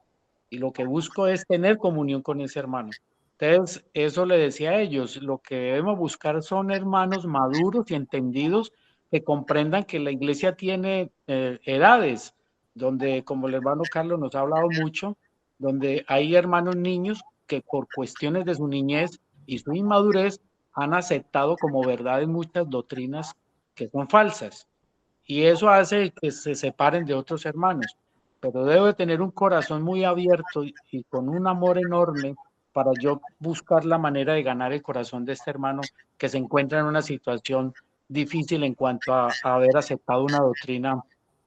Y lo que busco es tener comunión con ese hermano. Entonces, eso le decía a ellos, lo que debemos buscar son hermanos maduros y entendidos que comprendan que la iglesia tiene edades, donde, como el hermano Carlos nos ha hablado mucho, donde hay hermanos niños que por cuestiones de su niñez y su inmadurez han aceptado como verdades muchas doctrinas que son falsas. Y eso hace que se separen de otros hermanos. Pero debo de tener un corazón muy abierto y con un amor enorme para yo buscar la manera de ganar el corazón de este hermano que se encuentra en una situación difícil en cuanto a haber aceptado una doctrina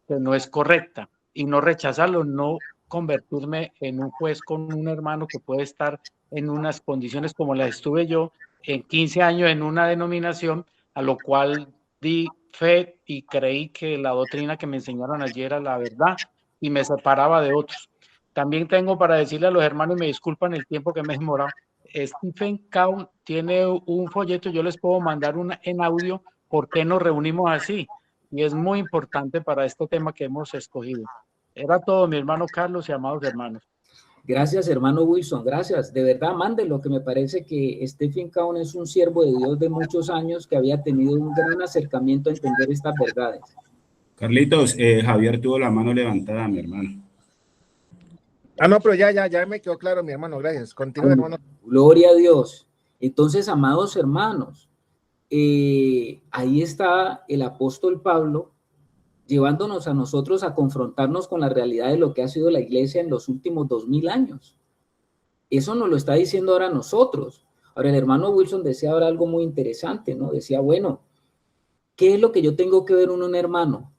que no es correcta, y no rechazarlo, no convertirme en un juez con un hermano que puede estar en unas condiciones como las estuve yo en 15 años en una denominación, a lo cual di fe y creí que la doctrina que me enseñaron ayer era la verdad y me separaba de otros. También tengo para decirle a los hermanos, me disculpan el tiempo que me he demorado, Stephen Cow tiene un folleto, yo les puedo mandar una en audio, ¿por qué nos reunimos así? Y es muy importante para este tema que hemos escogido. Era todo, mi hermano Carlos y amados hermanos. Gracias, hermano Wilson, gracias. De verdad, mándelo, que me parece que Stephen Cowan es un siervo de Dios de muchos años que había tenido un gran acercamiento a entender estas verdades. Carlitos, Javier tuvo la mano levantada, mi hermano. Ah, no, pero ya me quedó claro, mi hermano, gracias. Continúa, hermano. Gloria a Dios. Entonces, amados hermanos, ahí está el apóstol Pablo llevándonos a nosotros a confrontarnos con la realidad de lo que ha sido la iglesia en los últimos 2000 años. Eso nos lo está diciendo ahora a nosotros. Ahora, el hermano Wilson decía ahora algo muy interesante, ¿no? Decía, bueno, ¿qué es lo que yo tengo que ver en un hermano?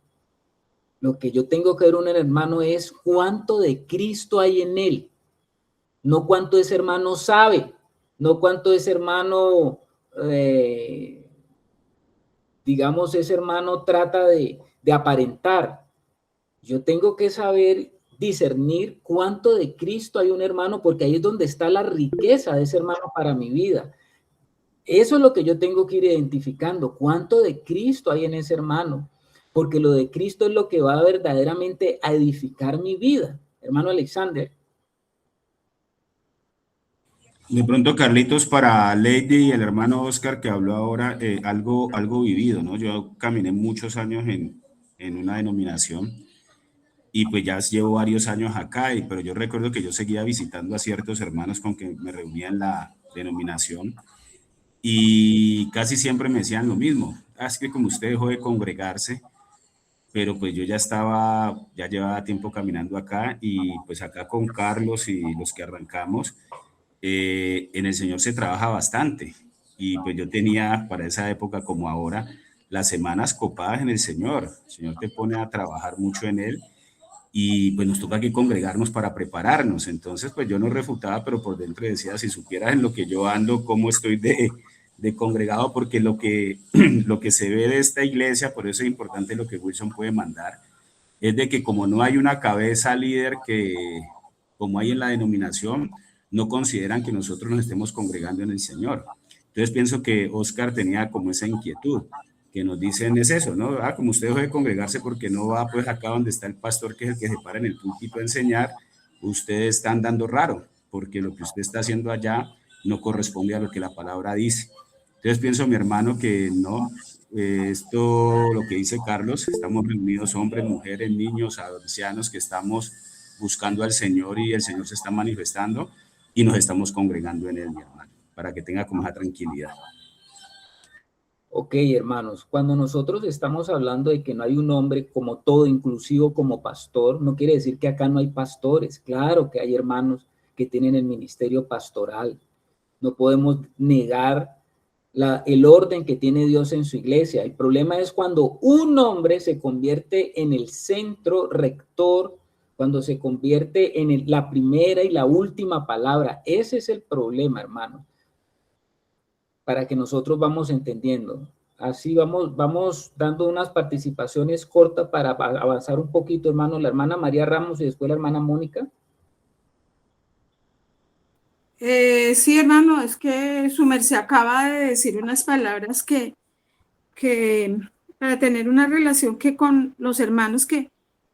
Lo que yo tengo que ver en un hermano es cuánto de Cristo hay en él, no cuánto ese hermano sabe, no cuánto ese hermano, digamos, ese hermano trata de aparentar. Yo tengo que saber discernir cuánto de Cristo hay un hermano, porque ahí es donde está la riqueza de ese hermano para mi vida. Eso es lo que yo tengo que ir identificando, cuánto de Cristo hay en ese hermano, porque lo de Cristo es lo que va verdaderamente a edificar mi vida. Hermano Alexander. De pronto, Carlitos, para Lady y el hermano Oscar que habló ahora, algo vivido, ¿no? Yo caminé muchos años en una denominación y pues ya llevo varios años acá, pero yo recuerdo que yo seguía visitando a ciertos hermanos con que me reunía en la denominación y casi siempre me decían lo mismo. Es que como usted dejó de congregarse, pero pues yo ya llevaba tiempo caminando acá y pues acá con Carlos y los que arrancamos, en el Señor se trabaja bastante y pues yo tenía para esa época como ahora las semanas copadas en el Señor te pone a trabajar mucho en Él y pues nos toca aquí congregarnos para prepararnos. Entonces pues yo no refutaba, pero por dentro decía, si supieras en lo que yo ando, cómo estoy de congregado, porque lo que se ve de esta iglesia, por eso es importante lo que Wilson puede mandar, es de que como no hay una cabeza líder como hay en la denominación, no consideran que nosotros nos estemos congregando en el Señor. Entonces pienso que Oscar tenía como esa inquietud, que nos dicen es eso, ¿no? Como usted dejó de congregarse porque no va pues acá donde está el pastor, que es el que se para en el púlpito a enseñar, ustedes están dando raro, porque lo que usted está haciendo allá no corresponde a lo que la palabra dice. Entonces pienso, mi hermano, que no, esto, lo que dice Carlos, estamos reunidos hombres, mujeres, niños, ancianos, que estamos buscando al Señor y el Señor se está manifestando y nos estamos congregando en Él, mi hermano, para que tenga como esa tranquilidad. Ok, hermanos, cuando nosotros estamos hablando de que no hay un hombre como todo, inclusivo como pastor, no quiere decir que acá no hay pastores. Claro que hay hermanos que tienen el ministerio pastoral. No podemos negar el orden que tiene Dios en su iglesia. El problema es cuando un hombre se convierte en el centro rector, cuando se convierte en la primera y la última palabra. Ese es el problema, hermano, para que nosotros vamos entendiendo. Así vamos dando unas participaciones cortas para avanzar un poquito, hermano. La hermana María Ramos y después la hermana Mónica. Sí, hermano, es que su merced acaba de decir unas palabras que para tener una relación que con los hermanos, que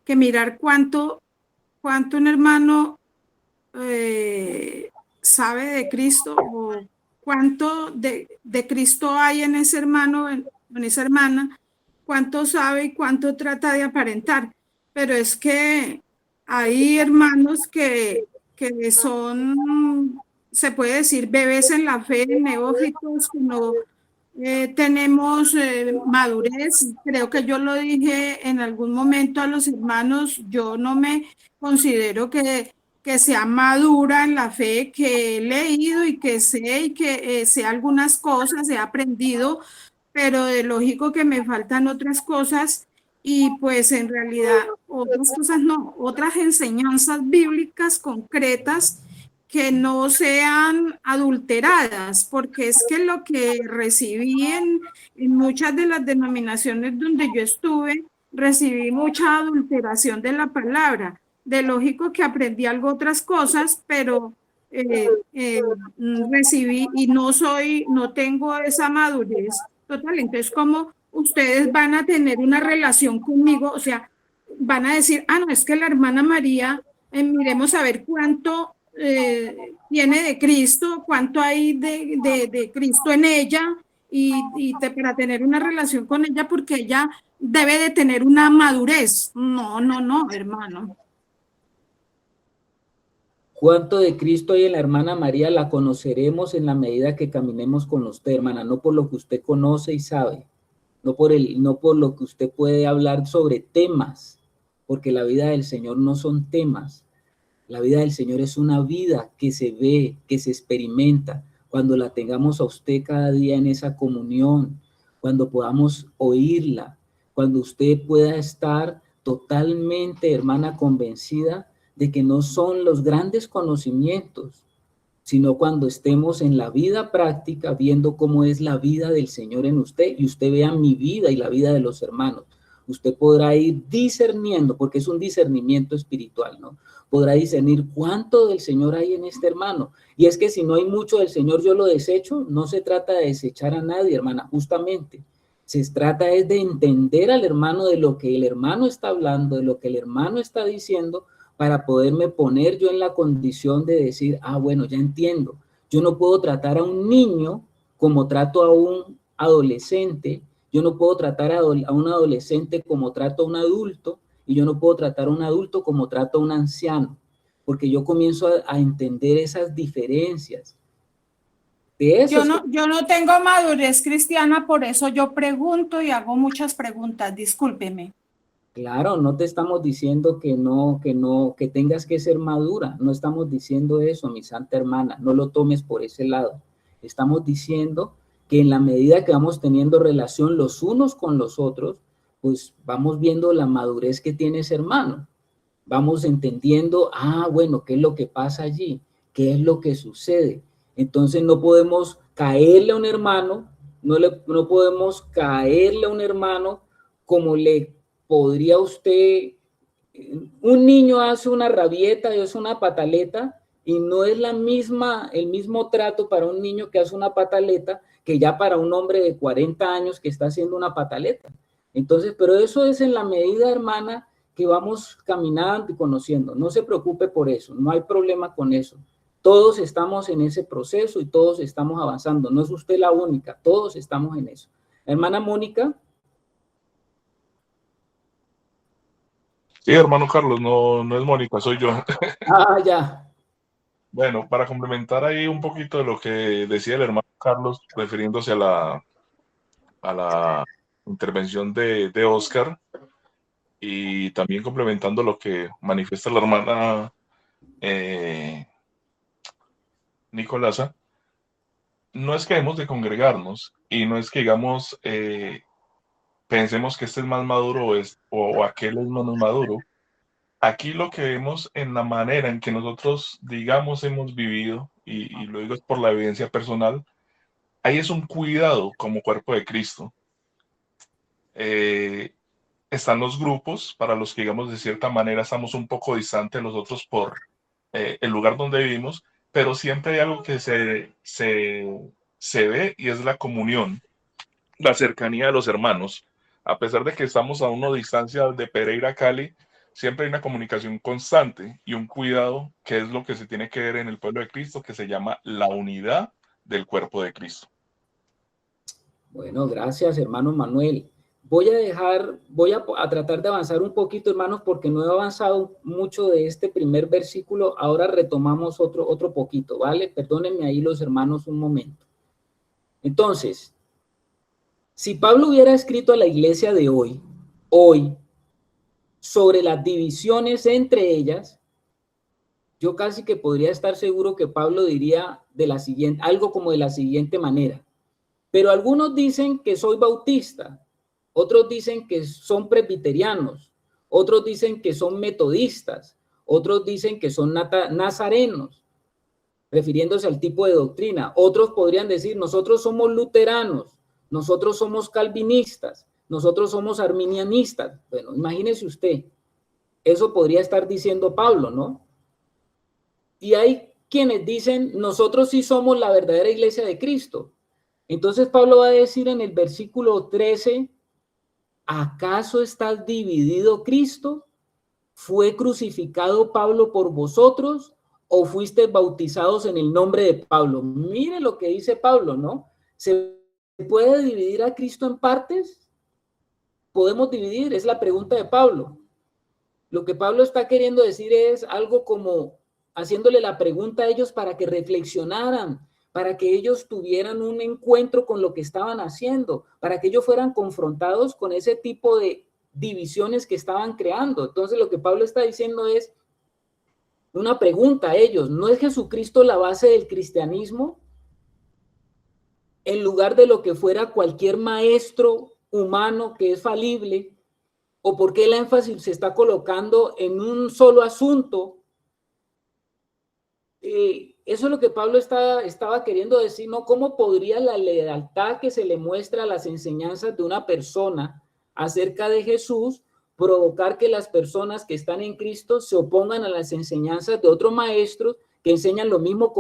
mirar cuánto un hermano sabe de Cristo, o cuánto de Cristo hay en ese hermano, en esa hermana, cuánto sabe y cuánto trata de aparentar. Pero es que hay hermanos que son, se puede decir, bebés en la fe, neófitos, que no tenemos madurez. Creo que yo lo dije en algún momento a los hermanos, yo no me considero que sea madura en la fe, que he leído y que sé y que sé algunas cosas, he aprendido, pero de lógico que me faltan otras cosas y pues en realidad otras cosas no, otras enseñanzas bíblicas concretas que no sean adulteradas, porque es que lo que recibí en muchas de las denominaciones donde yo estuve, recibí mucha adulteración de la palabra. De lógico que aprendí algo otras cosas, pero recibí y no tengo esa madurez total. Entonces, ¿cómo ustedes van a tener una relación conmigo? O sea, van a decir, no, es que la hermana María, miremos a ver cuánto tiene de Cristo, cuánto hay de Cristo en ella, para tener una relación con ella, porque ella debe de tener una madurez. No, hermano. ¿Cuánto de Cristo hay en la hermana María? La conoceremos en la medida que caminemos con usted, hermana, no por lo que usted conoce y sabe. no por lo que usted puede hablar sobre temas, porque la vida del Señor no son temas. La vida del Señor es una vida que se ve, que se experimenta, cuando la tengamos a usted cada día en esa comunión, cuando podamos oírla, cuando usted pueda estar totalmente, hermana, convencida de que no son los grandes conocimientos, sino cuando estemos en la vida práctica, viendo cómo es la vida del Señor en usted, y usted vea mi vida y la vida de los hermanos. Usted podrá ir discerniendo, porque es un discernimiento espiritual, ¿no? Podrá discernir cuánto del Señor hay en este hermano. Y es que si no hay mucho del Señor, yo lo desecho. No se trata de desechar a nadie, hermana, justamente. Se trata es de entender al hermano, de lo que el hermano está hablando, de lo que el hermano está diciendo, para poderme poner yo en la condición de decir, ah, bueno, ya entiendo. Yo no puedo tratar a un niño como trato a un adolescente. Yo no puedo tratar a un adolescente como trato a un adulto, y yo no puedo tratar a un adulto como trato a un anciano, porque yo comienzo a entender esas diferencias. De eso yo no tengo madurez cristiana, por eso yo pregunto y hago muchas preguntas, discúlpeme. Claro, no te estamos diciendo que tengas que ser madura, no estamos diciendo eso, mi santa hermana, no lo tomes por ese lado. Estamos diciendo que en la medida que vamos teniendo relación los unos con los otros, pues vamos viendo la madurez que tiene ese hermano. Vamos entendiendo, ah, bueno, ¿qué es lo que pasa allí? ¿Qué es lo que sucede? Entonces no podemos caerle a un hermano, no podemos caerle a un hermano como le podría usted. Un niño hace una rabieta y hace una pataleta, y no es el mismo trato para un niño que hace una pataleta que ya para un hombre de 40 años que está haciendo una pataleta. Entonces, pero eso es en la medida, hermana, que vamos caminando y conociendo. No se preocupe por eso, no hay problema con eso. Todos estamos en ese proceso y todos estamos avanzando. No es usted la única, todos estamos en eso. Hermana Mónica. Sí, hermano Carlos, no es Mónica, soy yo. Ah, ya. Bueno, para complementar ahí un poquito de lo que decía el hermano Carlos, refiriéndose a la intervención de Oscar, y también complementando lo que manifiesta la hermana Nicolasa, no es que debemos de congregarnos, y no es que digamos, pensemos que este es más maduro o aquel es menos maduro. Aquí lo que vemos en la manera en que nosotros, digamos, hemos vivido, y lo digo es por la evidencia personal, ahí es un cuidado como cuerpo de Cristo. Están los grupos para los que, digamos, de cierta manera estamos un poco distantes de los otros por el lugar donde vivimos, pero siempre hay algo que se ve, y es la comunión, la cercanía de los hermanos. A pesar de que estamos a una distancia de Pereira a Cali, siempre hay una comunicación constante y un cuidado, que es lo que se tiene que ver en el pueblo de Cristo, que se llama la unidad del cuerpo de Cristo. Bueno, gracias, hermano Manuel. Voy a tratar de avanzar un poquito, hermanos, porque no he avanzado mucho de este primer versículo. Ahora retomamos otro poquito, ¿vale? Perdónenme ahí los hermanos un momento. Entonces, si Pablo hubiera escrito a la iglesia de hoy, sobre las divisiones entre ellas, yo casi que podría estar seguro que Pablo diría algo como de la siguiente manera. Pero algunos dicen que soy bautista, otros dicen que son presbiterianos, otros dicen que son metodistas, otros dicen que son nazarenos, refiriéndose al tipo de doctrina. Otros podrían decir, nosotros somos luteranos, nosotros somos calvinistas, nosotros somos arminianistas. Bueno, imagínese usted, eso podría estar diciendo Pablo, ¿no? Y hay quienes dicen, nosotros sí somos la verdadera iglesia de Cristo. Entonces Pablo va a decir en el versículo 13, ¿acaso está dividido Cristo? ¿Fue crucificado Pablo por vosotros o fuisteis bautizados en el nombre de Pablo? Mire lo que dice Pablo, ¿no? ¿Se puede dividir a Cristo en partes? ¿Podemos dividir? Es la pregunta de Pablo. Lo que Pablo está queriendo decir es algo como haciéndole la pregunta a ellos para que reflexionaran, para que ellos tuvieran un encuentro con lo que estaban haciendo, para que ellos fueran confrontados con ese tipo de divisiones que estaban creando. Entonces lo que Pablo está diciendo es una pregunta a ellos: ¿no es Jesucristo la base del cristianismo? En lugar de lo que fuera cualquier maestro humano que es falible, ¿o por qué el énfasis se está colocando en un solo asunto? Eso es lo que Pablo estaba queriendo decir, ¿no? ¿Cómo podría la lealtad que se le muestra a las enseñanzas de una persona acerca de Jesús provocar que las personas que están en Cristo se opongan a las enseñanzas de otros maestros que enseñan lo mismo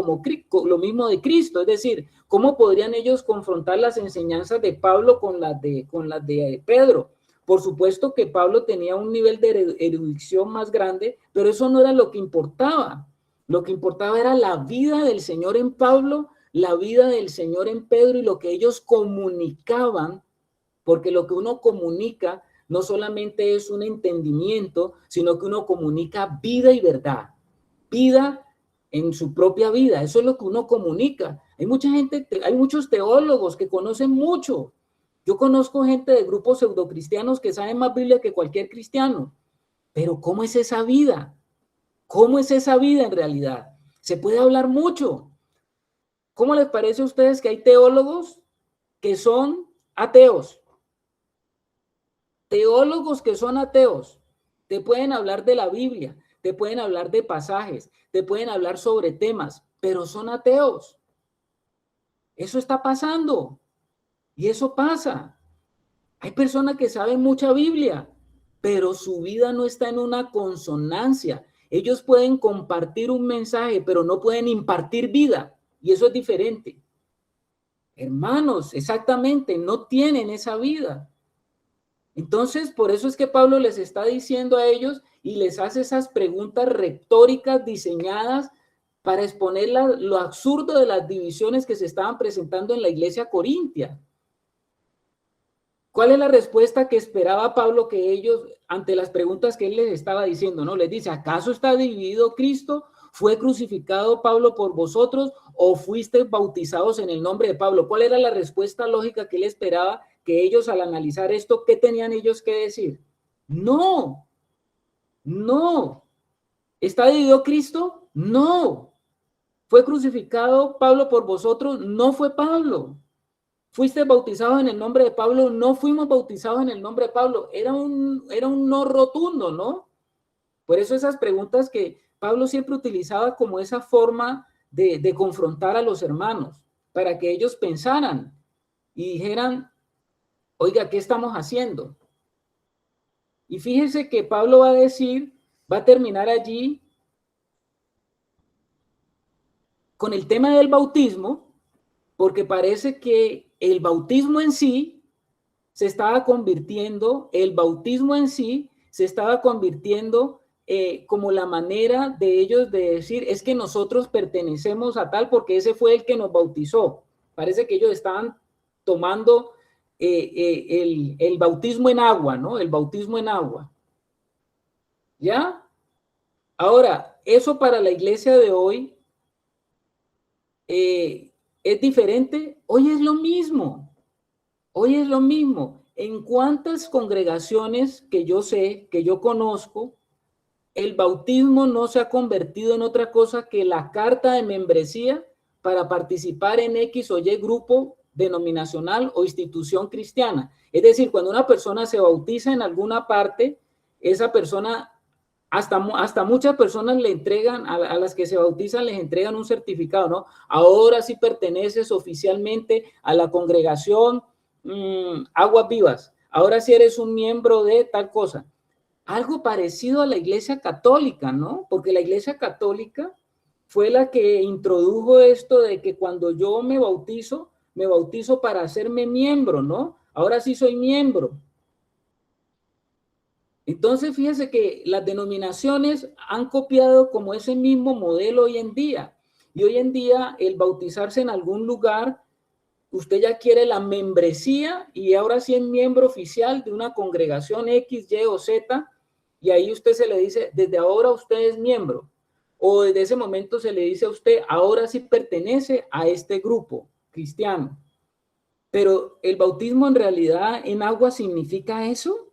de Cristo? Es decir, ¿cómo podrían ellos confrontar las enseñanzas de Pablo con las de Pedro? Por supuesto que Pablo tenía un nivel de erudición más grande, pero eso no era lo que importaba. Lo que importaba era la vida del Señor en Pablo, la vida del Señor en Pedro y lo que ellos comunicaban, porque lo que uno comunica no solamente es un entendimiento, sino que uno comunica vida y verdad, vida en su propia vida. Eso es lo que uno comunica. Hay mucha gente, hay muchos teólogos que conocen mucho. Yo conozco gente de grupos pseudocristianos que saben más Biblia que cualquier cristiano, pero ¿cómo es esa vida? ¿Cómo es esa vida en realidad? Se puede hablar mucho. ¿Cómo les parece a ustedes que hay teólogos que son ateos? Teólogos que son ateos. Te pueden hablar de la Biblia, te pueden hablar de pasajes, te pueden hablar sobre temas, pero son ateos. Eso está pasando. Y eso pasa. Hay personas que saben mucha Biblia, pero su vida no está en una consonancia. Ellos pueden compartir un mensaje, pero no pueden impartir vida. Y eso es diferente. Hermanos, exactamente, no tienen esa vida. Entonces, por eso es que Pablo les está diciendo a ellos y les hace esas preguntas retóricas diseñadas para exponer lo absurdo de las divisiones que se estaban presentando en la iglesia corintia. ¿Cuál es la respuesta que esperaba Pablo que ellos, ante las preguntas que él les estaba diciendo, no? Les dice, ¿acaso está dividido Cristo? ¿Fue crucificado Pablo por vosotros o fuisteis bautizados en el nombre de Pablo? ¿Cuál era la respuesta lógica que él esperaba que ellos, al analizar esto, qué tenían ellos que decir? No, no. ¿Está dividido Cristo? No. ¿Fue crucificado Pablo por vosotros? No fue Pablo. ¿Fuiste bautizados en el nombre de Pablo? No fuimos bautizados en el nombre de Pablo. Era un no rotundo, ¿no? Por eso esas preguntas que Pablo siempre utilizaba como esa forma de confrontar a los hermanos, para que ellos pensaran y dijeran, oiga, ¿qué estamos haciendo? Y fíjense que Pablo va a terminar allí con el tema del bautismo, porque parece que el bautismo en sí se estaba convirtiendo como la manera de ellos de decir, es que nosotros pertenecemos a tal porque ese fue el que nos bautizó. Parece que ellos estaban tomando el bautismo en agua, ¿no? El bautismo en agua. ¿Ya? Ahora, eso para la iglesia de hoy es diferente. Hoy es lo mismo. Hoy es lo mismo. En cuántas congregaciones que yo sé, que yo conozco, el bautismo no se ha convertido en otra cosa que la carta de membresía para participar en X o Y grupo denominacional o institución cristiana. Es decir, cuando una persona se bautiza en alguna parte, esa persona, hasta muchas personas le entregan, a las que se bautizan les entregan un certificado, ¿no? Ahora sí perteneces oficialmente a la congregación Aguas Vivas. Ahora sí eres un miembro de tal cosa. Algo parecido a la Iglesia Católica, ¿no? Porque la Iglesia Católica fue la que introdujo esto de que cuando yo me bautizo para hacerme miembro, ¿no? Ahora sí soy miembro. Entonces, fíjense que las denominaciones han copiado como ese mismo modelo hoy en día. Y hoy en día, el bautizarse en algún lugar, usted ya quiere la membresía y ahora sí es miembro oficial de una congregación X, Y o Z, y ahí usted se le dice, desde ahora usted es miembro. o desde ese momento se le dice a usted, ahora sí pertenece a este grupo cristiano. Pero el bautismo en realidad en agua significa eso.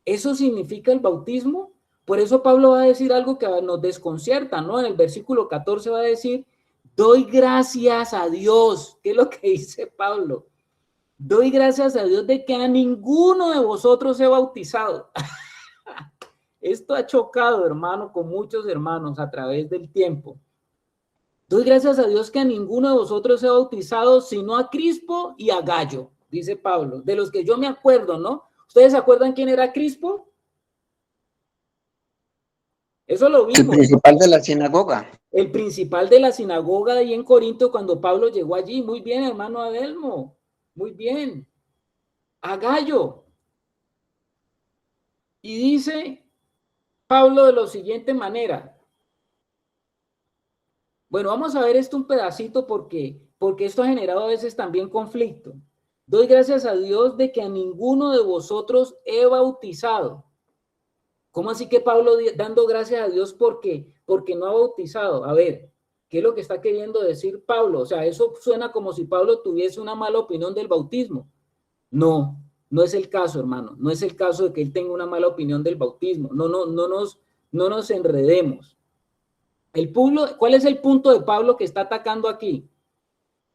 Eso significa el bautismo. Por eso Pablo va a decir algo que nos desconcierta, ¿no? En el versículo 14 va a decir, doy gracias a Dios. ¿Qué es lo que dice Pablo? Doy gracias a Dios de que a ninguno de vosotros he bautizado. Esto ha chocado, hermano, con muchos hermanos a través del tiempo. Doy gracias a Dios que a ninguno de vosotros he bautizado, sino a Crispo y a Gayo, dice Pablo, de los que yo me acuerdo, ¿no? ¿Ustedes se acuerdan quién era Crispo? Eso lo vimos. El principal de la sinagoga. El principal de la sinagoga de ahí en Corinto cuando Pablo llegó allí. Muy bien, hermano Adelmo. Muy bien. A Gayo. Y dice Pablo de la siguiente manera. Bueno, vamos a ver esto un pedacito porque esto ha generado a veces también conflicto. Doy gracias a Dios de que a ninguno de vosotros he bautizado. ¿Cómo así que Pablo dando gracias a Dios porque no ha bautizado? A ver, ¿qué es lo que está queriendo decir Pablo? O sea, eso suena como si Pablo tuviese una mala opinión del bautismo. No, no es el caso, hermano. No es el caso de que él tenga una mala opinión del bautismo. No nos enredemos. ¿Cuál es el punto de Pablo que está atacando aquí?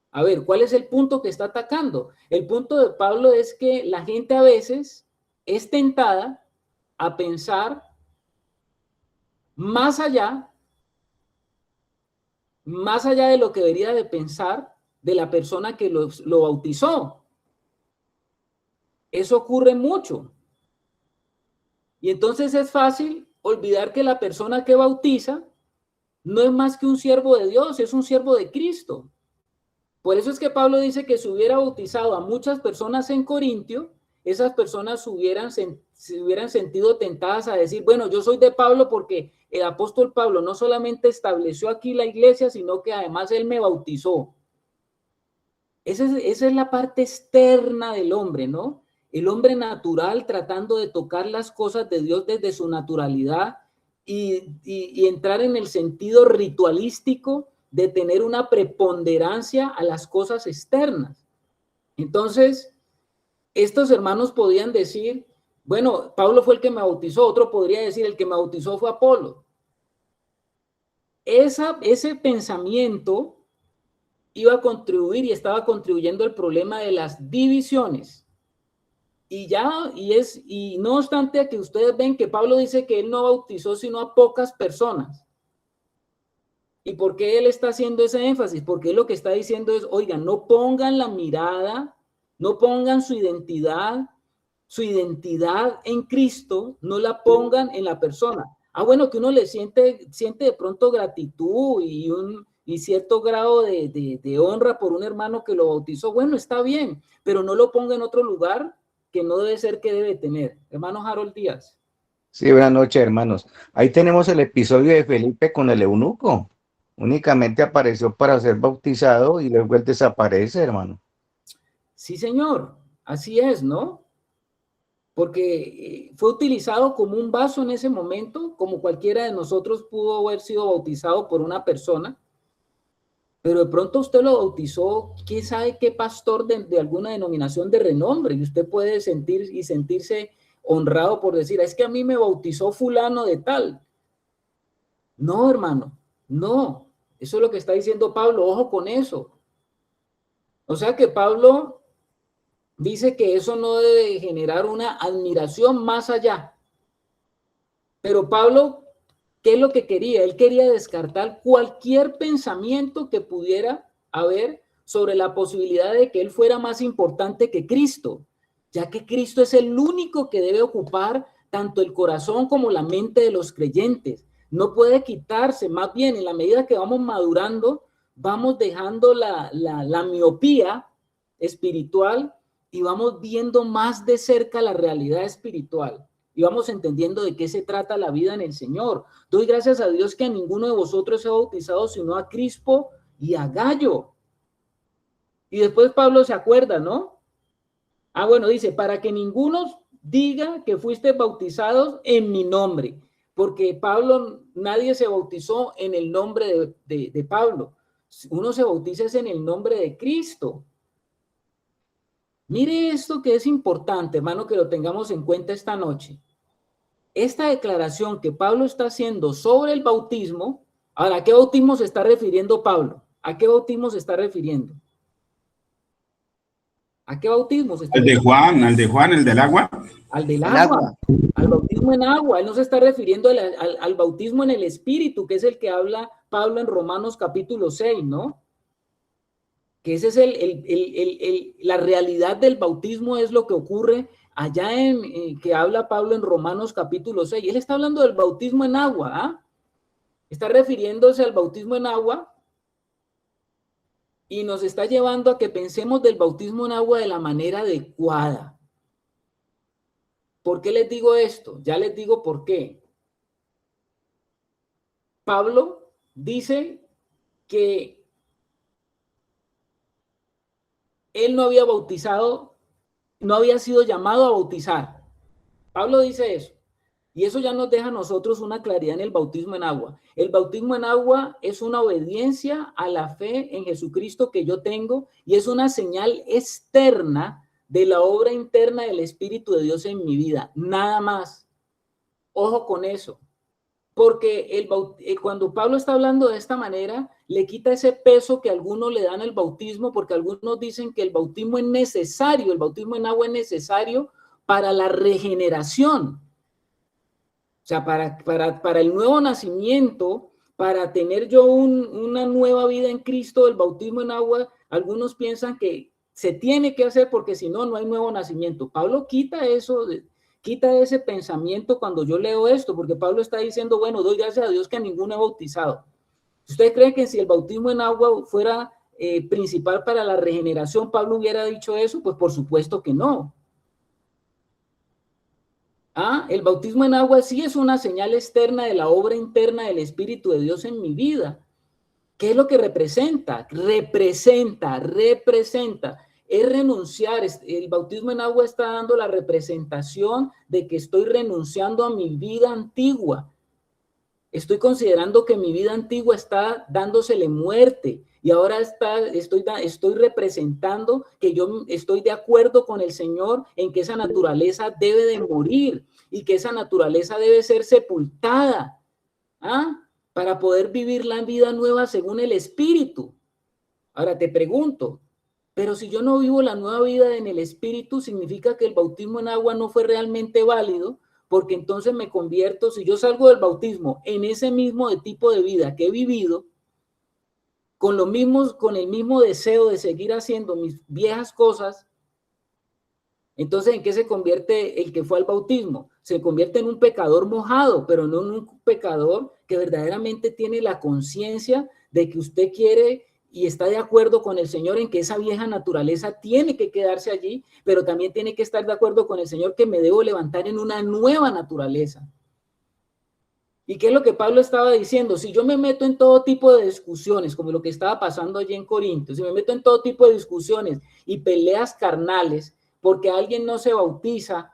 A ver, ¿cuál es el punto que está atacando? El punto de Pablo es que la gente a veces es tentada a pensar más allá de lo que debería de pensar de la persona que lo bautizó. Eso ocurre mucho. Y entonces es fácil olvidar que la persona que bautiza no es más que un siervo de Dios, es un siervo de Cristo. Por eso es que Pablo dice que si hubiera bautizado a muchas personas en Corintio, esas personas se hubieran sentido tentadas a decir, bueno, yo soy de Pablo porque el apóstol Pablo no solamente estableció aquí la iglesia, sino que además él me bautizó. Esa es la parte externa del hombre, ¿no? El hombre natural tratando de tocar las cosas de Dios desde su naturalidad y entrar en el sentido ritualístico de tener una preponderancia a las cosas externas. Entonces, estos hermanos podían decir, bueno, Pablo fue el que me bautizó, otro podría decir, el que me bautizó fue Apolo. Ese pensamiento iba a contribuir y estaba contribuyendo al problema de las divisiones. Y no obstante a que ustedes ven que Pablo dice que él no bautizó sino a pocas personas. ¿Y por qué él está haciendo ese énfasis? Porque él lo que está diciendo es, oigan, no pongan la mirada, no pongan su identidad en Cristo, no la pongan en la persona. Bueno, que uno le siente de pronto gratitud y cierto grado de honra por un hermano que lo bautizó. Bueno, está bien, pero no lo ponga en otro lugar que no debe ser que debe tener. Hermano Harold Díaz. Sí, buenas noches, hermanos. Ahí tenemos el episodio de Felipe con el eunuco. Únicamente apareció para ser bautizado y luego él desaparece, hermano. Sí, señor. Así es, ¿no? Porque fue utilizado como un vaso en ese momento, como cualquiera de nosotros pudo haber sido bautizado por una persona, pero de pronto usted lo bautizó, quién sabe qué pastor de alguna denominación de renombre, y usted puede sentirse honrado por decir, es que a mí me bautizó fulano de tal. No, hermano, no. Eso es lo que está diciendo Pablo, ojo con eso. O sea que Pablo dice que eso no debe generar una admiración más allá. Pero Pablo, ¿qué es lo que quería? Él quería descartar cualquier pensamiento que pudiera haber sobre la posibilidad de que él fuera más importante que Cristo, ya que Cristo es el único que debe ocupar tanto el corazón como la mente de los creyentes. No puede quitarse, más bien en la medida que vamos madurando, vamos dejando la miopía espiritual y vamos viendo más de cerca la realidad espiritual y vamos entendiendo de qué se trata la vida en el Señor. Doy gracias a Dios que a ninguno de vosotros he bautizado sino a Crispo y a Gayo. Y después Pablo se acuerda, ¿no? Bueno, dice, para que ninguno diga que fuiste bautizados en mi nombre. porque Pablo, nadie se bautizó en el nombre de Pablo. Uno se bautiza es en el nombre de Cristo. Mire esto que es importante, hermano, que lo tengamos en cuenta esta noche. Esta declaración que Pablo está haciendo sobre el bautismo, ahora, ¿a qué bautismo se está refiriendo Pablo? ¿A qué bautismo se está refiriendo? ¿A qué bautismo se está refiriendo? Al de Juan, el del agua. Al del agua, al bautismo en agua. Él no se está refiriendo al bautismo en el Espíritu, que es el que habla Pablo en Romanos capítulo 6, ¿no? Que ese es la realidad del bautismo, es lo que ocurre allá que habla Pablo en Romanos capítulo 6. Él está hablando del bautismo en agua, ¿ah? Está refiriéndose al bautismo en agua y nos está llevando a que pensemos del bautismo en agua de la manera adecuada. ¿Por qué les digo esto? Ya les digo por qué. Pablo dice que él no había bautizado, no había sido llamado a bautizar. Pablo dice eso. Y eso ya nos deja a nosotros una claridad en el bautismo en agua. El bautismo en agua es una obediencia a la fe en Jesucristo que yo tengo y es una señal externa de la obra interna del Espíritu de Dios en mi vida. Nada más. Ojo con eso. Porque cuando Pablo está hablando de esta manera, le quita ese peso que algunos le dan al bautismo, porque algunos dicen que el bautismo es necesario, el bautismo en agua es necesario para la regeneración. O sea, para el nuevo nacimiento, para tener yo una nueva vida en Cristo, el bautismo en agua, algunos piensan que se tiene que hacer porque si no, no hay nuevo nacimiento. Pablo quita eso, quita ese pensamiento cuando yo leo esto, porque Pablo está diciendo, bueno, doy gracias a Dios que a ninguno he bautizado. ¿Ustedes creen que si el bautismo en agua fuera principal para la regeneración, Pablo hubiera dicho eso? Pues por supuesto que no. El bautismo en agua sí es una señal externa de la obra interna del Espíritu de Dios en mi vida. ¿Qué es lo que representa? Representa. Es renunciar. El bautismo en agua está dando la representación de que estoy renunciando a mi vida antigua. Estoy considerando que mi vida antigua está dándosele muerte y ahora estoy representando que yo estoy de acuerdo con el Señor en que esa naturaleza debe de morir y que esa naturaleza debe ser sepultada para poder vivir la vida nueva según el Espíritu. Ahora te pregunto, pero si yo no vivo la nueva vida en el Espíritu, ¿significa que el bautismo en agua no fue realmente válido? Porque entonces me convierto, si yo salgo del bautismo en ese mismo tipo de vida que he vivido, con el mismo deseo de seguir haciendo mis viejas cosas, entonces ¿en qué se convierte el que fue al bautismo? Se convierte en un pecador mojado, pero no en un pecador que verdaderamente tiene la conciencia de que usted quiere y está de acuerdo con el Señor en que esa vieja naturaleza tiene que quedarse allí, pero también tiene que estar de acuerdo con el Señor que me debo levantar en una nueva naturaleza. ¿Y qué es lo que Pablo estaba diciendo? Si yo me meto en todo tipo de discusiones, como lo que estaba pasando allí en Corinto, si me meto en todo tipo de discusiones y peleas carnales, porque alguien no se bautiza,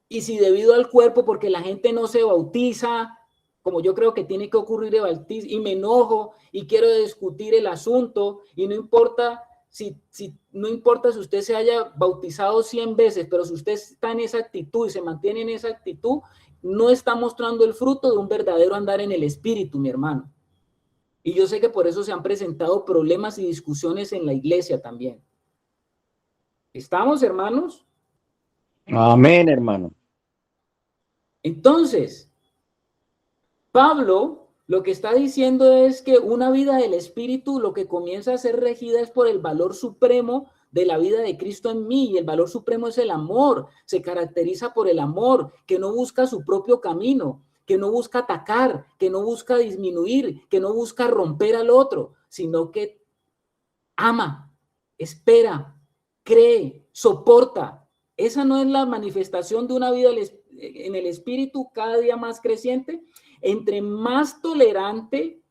y si debido al cuerpo, porque la gente no se bautiza, como yo creo que tiene que ocurrir el bautismo, y me enojo y quiero discutir el asunto, y no importa si usted se haya bautizado 100 veces, pero si usted está en esa actitud y se mantiene en esa actitud, no está mostrando el fruto de un verdadero andar en el Espíritu, mi hermano. Y yo sé que por eso se han presentado problemas y discusiones en la iglesia también. ¿Estamos, hermanos? Amén, hermano. Entonces, Pablo lo que está diciendo es que una vida del Espíritu lo que comienza a ser regida es por el valor supremo de la vida de Cristo en mí, y el valor supremo es el amor. Se caracteriza por el amor, que no busca su propio camino, que no busca atacar, que no busca disminuir, que no busca romper al otro, sino que ama, espera, cree, soporta. Esa no es la manifestación de una vida en el Espíritu cada día más creciente. Entre más tolerante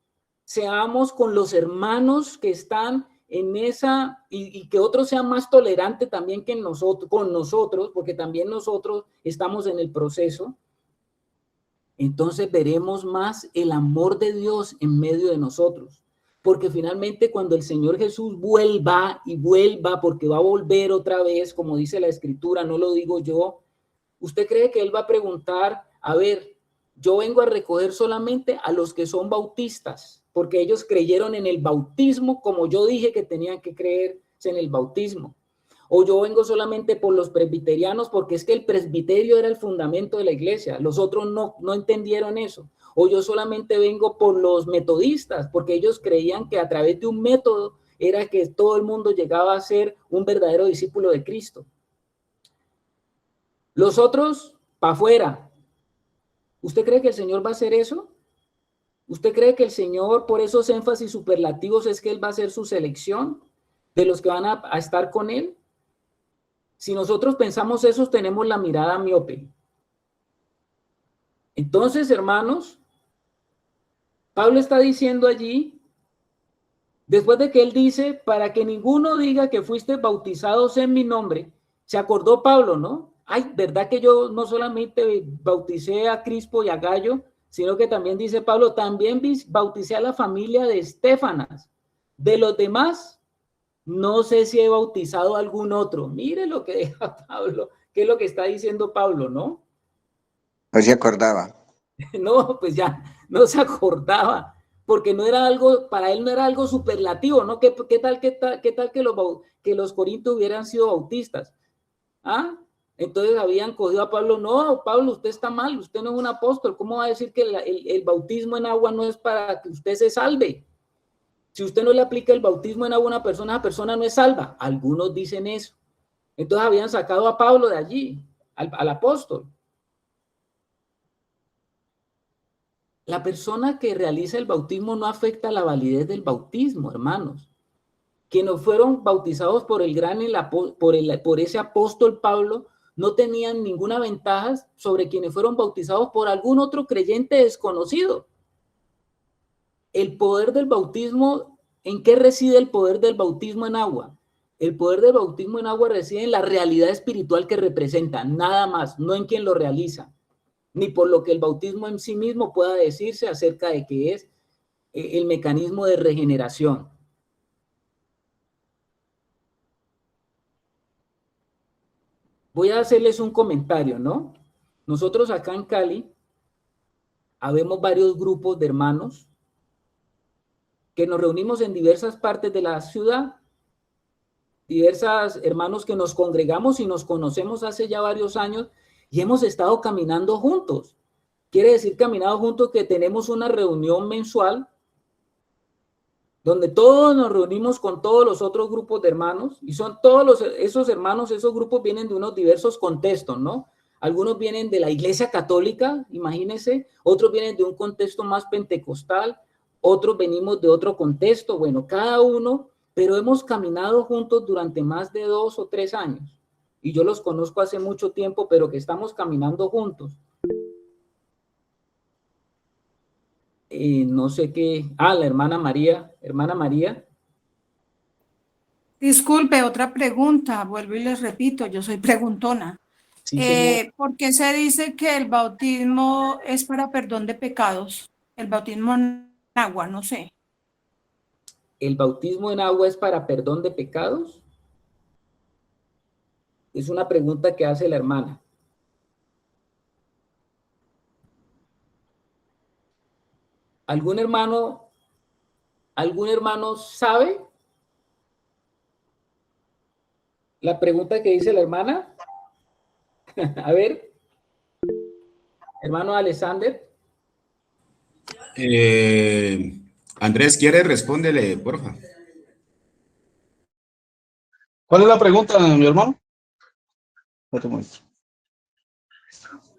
seamos con los hermanos que están en esa, y que otros sean más tolerantes también que con nosotros, porque también nosotros estamos en el proceso. entonces veremos más el amor de Dios en medio de nosotros. Porque finalmente cuando el Señor Jesús vuelva y vuelva, porque va a volver otra vez, como dice la Escritura, no lo digo yo, ¿usted cree que Él va a preguntar, a ver, yo vengo a recoger solamente a los que son bautistas, porque ellos creyeron en el bautismo como yo dije que tenían que creerse en el bautismo? O yo vengo solamente por los presbiterianos porque es que el presbiterio era el fundamento de la iglesia, los otros no entendieron eso. O yo solamente vengo por los metodistas porque ellos creían que a través de un método era que todo el mundo llegaba a ser un verdadero discípulo de Cristo. Los otros, para afuera. ¿Usted cree que el Señor va a hacer eso? ¿Usted cree que el Señor, por esos énfasis superlativos, es que Él va a hacer su selección de los que van a estar con Él? Si nosotros pensamos eso, tenemos la mirada miope. Entonces, hermanos, Pablo está diciendo allí, después de que él dice, para que ninguno diga que fuiste bautizados en mi nombre, se acordó Pablo, ¿no? Ay, ¿verdad que yo no solamente bauticé a Crispo y a Gallo, sino que también dice Pablo, también bauticé a la familia de Estéfanas? De los demás, no sé si he bautizado a algún otro. Mire lo que deja Pablo, qué es lo que está diciendo Pablo, ¿no? No se acordaba. No, pues ya no se acordaba, porque no era algo, para él no era algo superlativo, ¿no? ¿Qué tal que los corintios hubieran sido bautistas? ¿Ah? Entonces habían cogido a Pablo, no, Pablo, usted está mal, usted no es un apóstol, ¿cómo va a decir que el bautismo en agua no es para que usted se salve? Si usted no le aplica el bautismo en agua a una persona, esa persona no es salva. Algunos dicen eso. Entonces habían sacado a Pablo de allí, al apóstol. La persona que realiza el bautismo no afecta la validez del bautismo, hermanos. Quienes fueron bautizados por por ese apóstol Pablo no tenían ninguna ventaja sobre quienes fueron bautizados por algún otro creyente desconocido. El poder del bautismo, ¿en qué reside el poder del bautismo en agua? El poder del bautismo en agua reside en la realidad espiritual que representa, nada más, no en quien lo realiza, ni por lo que el bautismo en sí mismo pueda decirse acerca de qué es el mecanismo de regeneración. Voy a hacerles un comentario, ¿no? Nosotros acá en Cali habemos varios grupos de hermanos que nos reunimos en diversas partes de la ciudad, diversos hermanos que nos congregamos y nos conocemos hace ya varios años y hemos estado caminando juntos. Quiere decir caminado juntos que tenemos una reunión mensual donde todos nos reunimos con todos los otros grupos de hermanos y son esos hermanos, esos grupos vienen de unos diversos contextos, ¿no? Algunos vienen de la Iglesia Católica, imagínense, otros vienen de un contexto más pentecostal, otros venimos de otro contexto, bueno, cada uno, pero hemos caminado juntos durante más de 2 o 3 años y yo los conozco hace mucho tiempo, pero que estamos caminando juntos. No sé qué. La hermana María. Hermana María. Disculpe, otra pregunta. Vuelvo y les repito, yo soy preguntona. Sí, ¿por qué se dice que el bautismo es para perdón de pecados? El bautismo en agua, no sé. ¿El bautismo en agua es para perdón de pecados? Es una pregunta que hace la hermana. ¿Algún hermano sabe la pregunta que dice la hermana? A ver, hermano Alexander. Andrés, ¿quiere? Respóndele, porfa. ¿Cuál es la pregunta, mi hermano?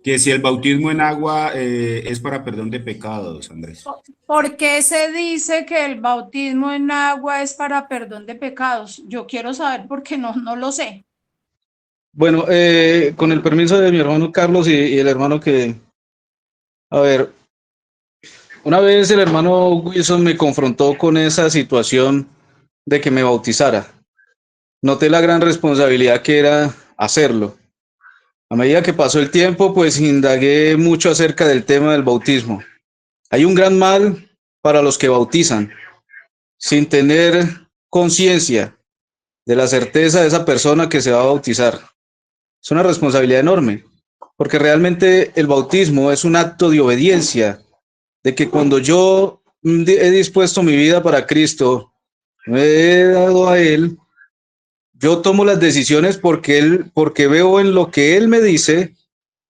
Que si el bautismo en agua es para perdón de pecados, Andrés. ¿Por qué se dice que el bautismo en agua es para perdón de pecados? Yo quiero saber porque no lo sé. Bueno, con el permiso de mi hermano Carlos y el hermano que... A ver, una vez el hermano Wilson me confrontó con esa situación de que me bautizara. Noté la gran responsabilidad que era hacerlo. A medida que pasó el tiempo, pues indagué mucho acerca del tema del bautismo. Hay un gran mal para los que bautizan, sin tener conciencia de la certeza de esa persona que se va a bautizar. Es una responsabilidad enorme, porque realmente el bautismo es un acto de obediencia, de que cuando yo he dispuesto mi vida para Cristo, me he dado a Él, yo tomo las decisiones porque veo en lo que Él me dice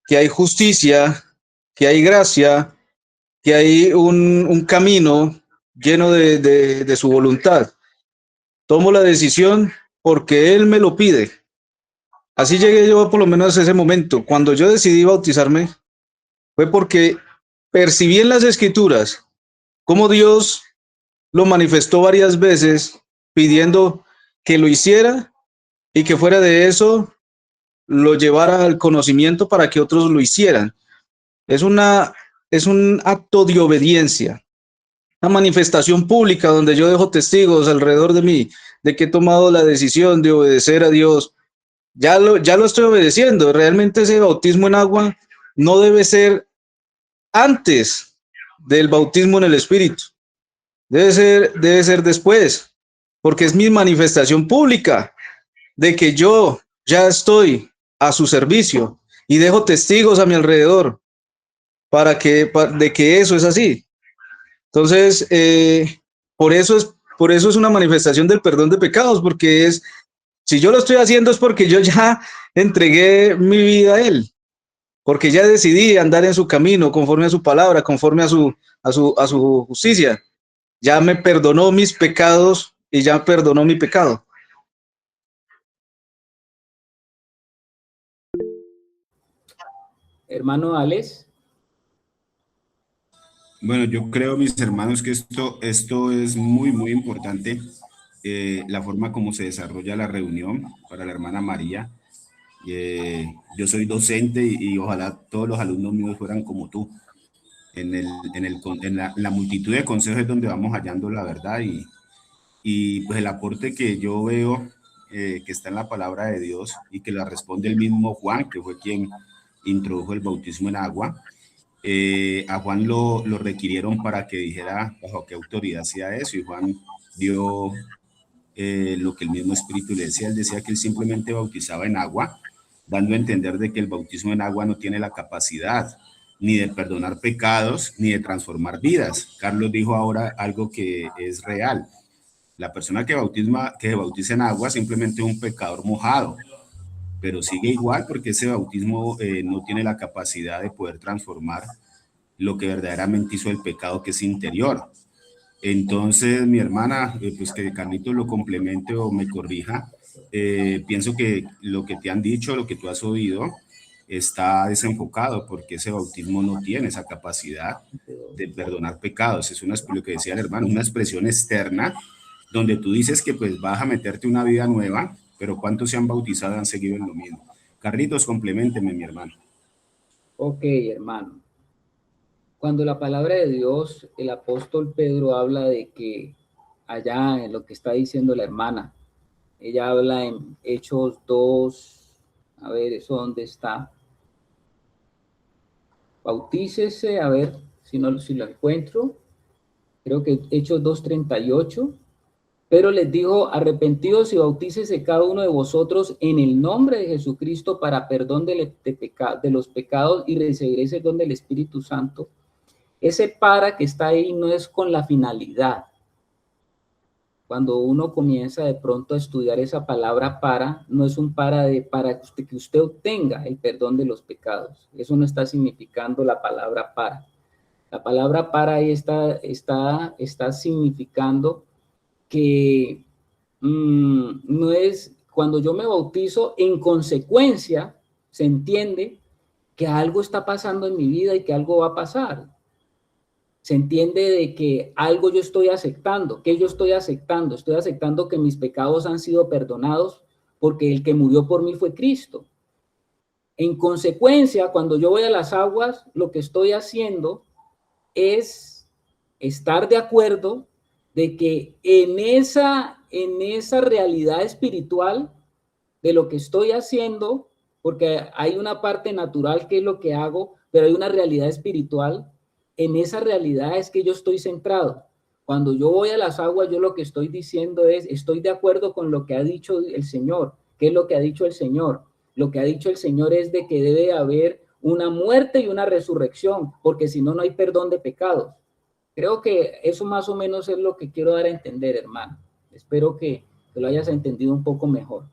que hay justicia, que hay gracia, que hay un camino lleno de su voluntad. Tomo la decisión porque Él me lo pide. Así llegué yo por lo menos a ese momento. Cuando yo decidí bautizarme, fue porque percibí en las Escrituras cómo Dios lo manifestó varias veces pidiendo que lo hiciera y que fuera de eso lo llevara al conocimiento para que otros lo hicieran. Es un acto de obediencia, una manifestación pública donde yo dejo testigos alrededor de mí de que he tomado la decisión de obedecer a Dios. Ya lo estoy obedeciendo. Realmente ese bautismo en agua no debe ser antes del bautismo en el Espíritu. Debe ser después, porque es mi manifestación pública de que yo ya estoy a su servicio y dejo testigos a mi alrededor de que eso es así. Entonces, por eso es una manifestación del perdón de pecados, porque si yo lo estoy haciendo es porque yo ya entregué mi vida a Él, porque ya decidí andar en su camino, conforme a su palabra, conforme a su justicia. Ya me perdonó mis pecados y ya perdonó mi pecado. Hermano Alex. Bueno, yo creo, mis hermanos, que esto es muy, muy importante, la forma como se desarrolla la reunión para la hermana María. Yo soy docente y ojalá todos los alumnos míos fueran como tú. En la multitud de consejos donde vamos hallando la verdad y pues el aporte que yo veo que está en la palabra de Dios y que la responde el mismo Juan, que fue quien introdujo el bautismo en agua. A Juan lo requirieron para que dijera bajo qué autoridad hacía eso, y Juan dio lo que el mismo Espíritu le decía. Él decía que él simplemente bautizaba en agua, dando a entender de que el bautismo en agua no tiene la capacidad ni de perdonar pecados, ni de transformar vidas. Carlos dijo ahora algo que es real. La persona que bautiza en agua simplemente es un pecador mojado, pero sigue igual porque ese bautismo no tiene la capacidad de poder transformar lo que verdaderamente hizo el pecado, que es interior. Entonces, mi hermana, pues que Carlitos lo complemente o me corrija, pienso que lo que te han dicho, lo que tú has oído, está desenfocado porque ese bautismo no tiene esa capacidad de perdonar pecados. Es lo que decía el hermano, una expresión externa donde tú dices que pues vas a meterte una vida nueva, pero ¿cuántos se han bautizado y han seguido en lo mismo? Carlitos, compleménteme, mi hermano. Ok, hermano. Cuando la palabra de Dios, el apóstol Pedro habla de que allá en lo que está diciendo la hermana, ella habla en Hechos 2, a ver, ¿eso dónde está? Bautícese, a ver si lo encuentro. Creo que Hechos 2:38. Pero les dijo: arrepentidos y bautícese cada uno de vosotros en el nombre de Jesucristo para perdón de los pecados y recibiréis el don del Espíritu Santo. Ese para que está ahí no es con la finalidad. Cuando uno comienza de pronto a estudiar esa palabra para, no es un para que usted obtenga el perdón de los pecados. Eso no está significando la palabra para. La palabra para ahí está significando que no es, cuando yo me bautizo, en consecuencia, se entiende que algo está pasando en mi vida y que algo va a pasar. Se entiende de que algo yo estoy aceptando. ¿Qué yo estoy aceptando? Estoy aceptando que mis pecados han sido perdonados porque el que murió por mí fue Cristo. En consecuencia, cuando yo voy a las aguas, lo que estoy haciendo es estar de acuerdo de que en esa realidad espiritual de lo que estoy haciendo, porque hay una parte natural que es lo que hago, pero hay una realidad espiritual. En esa realidad es que yo estoy centrado. Cuando yo voy a las aguas, yo lo que estoy diciendo es, estoy de acuerdo con lo que ha dicho el Señor. ¿Qué es lo que ha dicho el Señor? Lo que ha dicho el Señor es de que debe haber una muerte y una resurrección, porque si no, no hay perdón de pecados. Creo que eso más o menos es lo que quiero dar a entender, hermano. Espero que lo hayas entendido un poco mejor.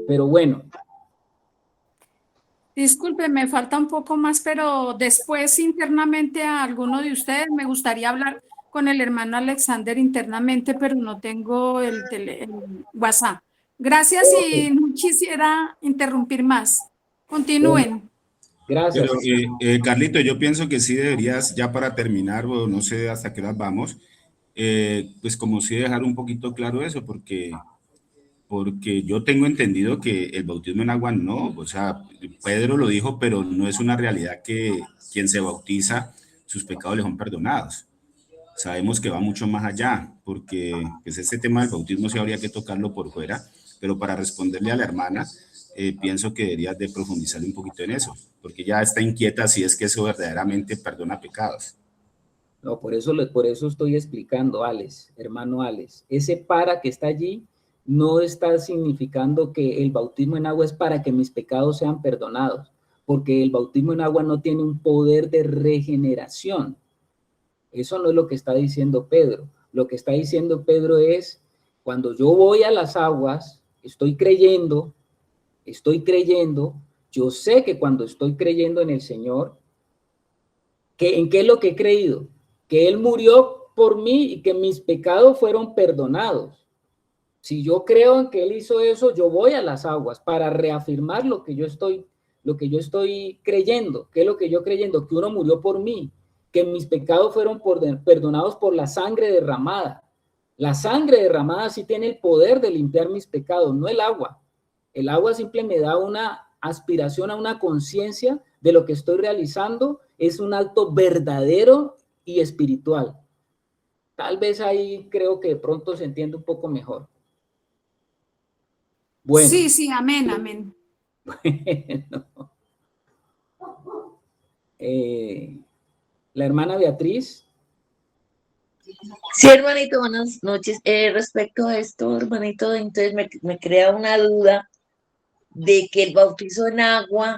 Pero bueno. Disculpe, me falta un poco más, pero después internamente a alguno de ustedes me gustaría hablar con el hermano Alexander internamente, pero no tengo el WhatsApp. Gracias y no quisiera interrumpir más. Continúen. Gracias. Pero, Carlito, yo pienso que sí deberías, ya para terminar, o no sé hasta qué horas vamos, pues como sí dejar un poquito claro eso, porque yo tengo entendido que el bautismo en agua no, o sea, Pedro lo dijo, pero no es una realidad que quien se bautiza, sus pecados le son perdonados. Sabemos que va mucho más allá, porque pues este tema del bautismo sí habría que tocarlo por fuera, pero para responderle a la hermana, pienso que deberías de profundizar un poquito en eso, porque ya está inquieta si es que eso verdaderamente perdona pecados. No, por eso estoy explicando, Alex, hermano Alex, ese para que está allí no está significando que el bautismo en agua es para que mis pecados sean perdonados, porque el bautismo en agua no tiene un poder de regeneración. Eso no es lo que está diciendo Pedro. Lo que está diciendo Pedro es, cuando yo voy a las aguas, estoy creyendo, yo sé que cuando estoy creyendo en el Señor, ¿en qué es lo que he creído? Que Él murió por mí y que mis pecados fueron perdonados. Si yo creo en que Él hizo eso, yo voy a las aguas para reafirmar lo que yo estoy creyendo. ¿Qué es lo que yo creyendo? Que uno murió por mí, que mis pecados fueron perdonados por la sangre derramada. La sangre derramada sí tiene el poder de limpiar mis pecados, no el agua. El agua simplemente me da una aspiración a una conciencia de lo que estoy realizando. Es un acto verdadero y espiritual. Tal vez ahí creo que de pronto se entiende un poco mejor. Bueno. Sí, amén, amén. Bueno. La hermana Beatriz. Sí, hermanito, buenas noches. Respecto a esto, hermanito, entonces me crea una duda de que el bautizo en agua,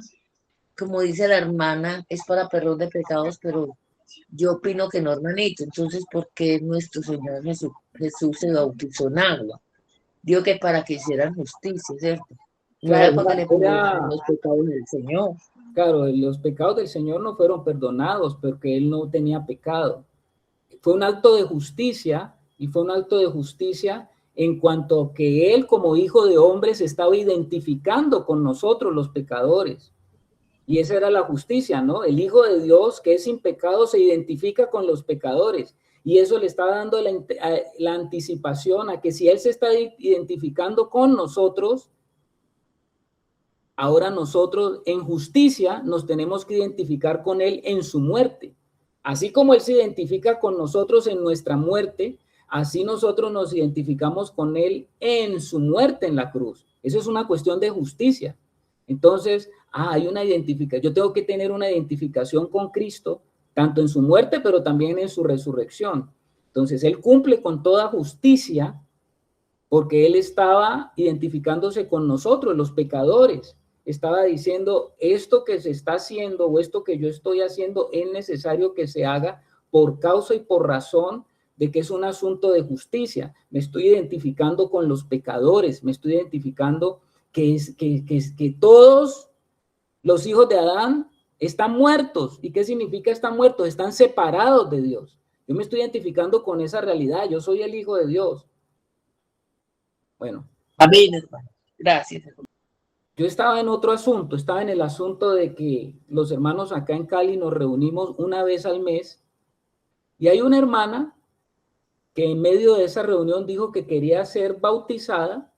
como dice la hermana, es para perdón de pecados, pero yo opino que no, hermanito. Entonces, ¿por qué nuestro Señor Jesús se bautizó en agua? Digo que para que hicieran justicia, ¿cierto? No era para que le perdonaran los pecados del Señor. Claro, los pecados del Señor no fueron perdonados porque Él no tenía pecado. Fue un acto de justicia, y fue un acto de justicia en cuanto a que Él, como hijo de hombre, se estaba identificando con nosotros, los pecadores. Y esa era la justicia, ¿no? El Hijo de Dios, que es sin pecado, se identifica con los pecadores. Y eso le está dando la anticipación a que si Él se está identificando con nosotros, ahora nosotros en justicia nos tenemos que identificar con Él en su muerte. Así como Él se identifica con nosotros en nuestra muerte, así nosotros nos identificamos con Él en su muerte en la cruz. Eso es una cuestión de justicia. Entonces, hay una identificación. Yo tengo que tener una identificación con Cristo, tanto en su muerte, pero también en su resurrección. Entonces, Él cumple con toda justicia porque Él estaba identificándose con nosotros, los pecadores. Estaba diciendo, esto que se está haciendo o esto que yo estoy haciendo es necesario que se haga por causa y por razón de que es un asunto de justicia. Me estoy identificando con los pecadores, me estoy identificando que todos los hijos de Adán están muertos. ¿Y qué significa están muertos? Están separados de Dios. Yo me estoy identificando con esa realidad. Yo soy el Hijo de Dios. Bueno. Amén, hermano. Gracias. Yo estaba en otro asunto, estaba en el asunto de que los hermanos acá en Cali nos reunimos una vez al mes y hay una hermana que en medio de esa reunión dijo que quería ser bautizada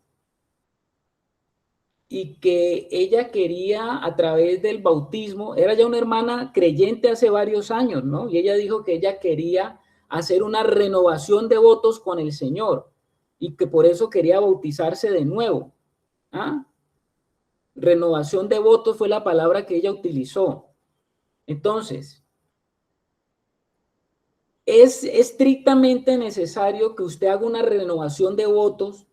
y que ella quería a través del bautismo, era ya una hermana creyente hace varios años, ¿no? Y ella dijo que ella quería hacer una renovación de votos con el Señor y que por eso quería bautizarse de nuevo. ¿Ah? Renovación de votos fue la palabra que ella utilizó. Entonces, es estrictamente necesario que usted haga una renovación de votos,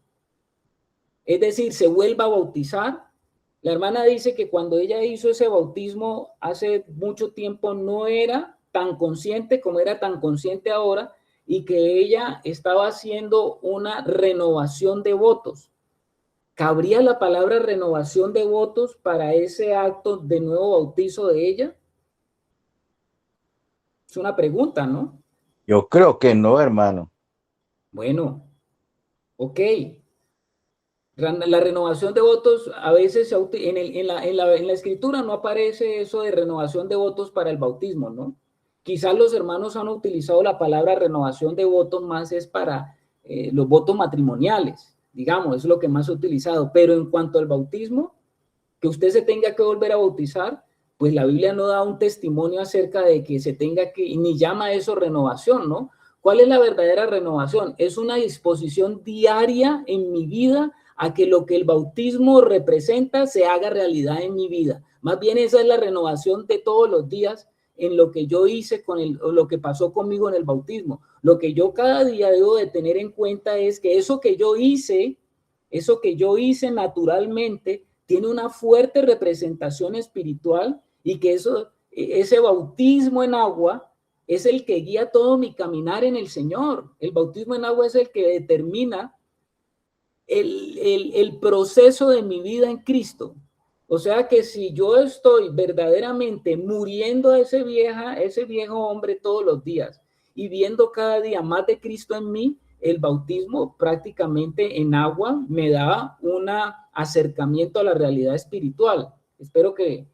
es decir, se vuelva a bautizar. La hermana dice que cuando ella hizo ese bautismo hace mucho tiempo no era tan consciente como era tan consciente ahora, y que ella estaba haciendo una renovación de votos. ¿Cabría la palabra renovación de votos para ese acto de nuevo bautizo de ella? Es una pregunta, ¿no? Yo creo que no, hermano. Bueno, ok. La renovación de votos a veces en la escritura no aparece eso de renovación de votos para el bautismo, ¿no? Quizás los hermanos han utilizado la palabra renovación de votos más es para los votos matrimoniales, digamos, es lo que más he utilizado. Pero en cuanto al bautismo, que usted se tenga que volver a bautizar, pues la Biblia no da un testimonio acerca de que se tenga que, ni llama eso renovación, ¿no? ¿Cuál es la verdadera renovación? Es una disposición diaria en mi vida a que lo que el bautismo representa se haga realidad en mi vida. Más bien esa es la renovación de todos los días en lo que yo hice lo que pasó conmigo en el bautismo. Lo que yo cada día debo de tener en cuenta es que eso que yo hice naturalmente tiene una fuerte representación espiritual, y que ese bautismo en agua es el que guía todo mi caminar en el Señor. El bautismo en agua es el que determina el proceso de mi vida en Cristo. O sea que si yo estoy verdaderamente muriendo a ese viejo hombre todos los días y viendo cada día más de Cristo en mí, el bautismo prácticamente en agua me da un acercamiento a la realidad espiritual. Espero que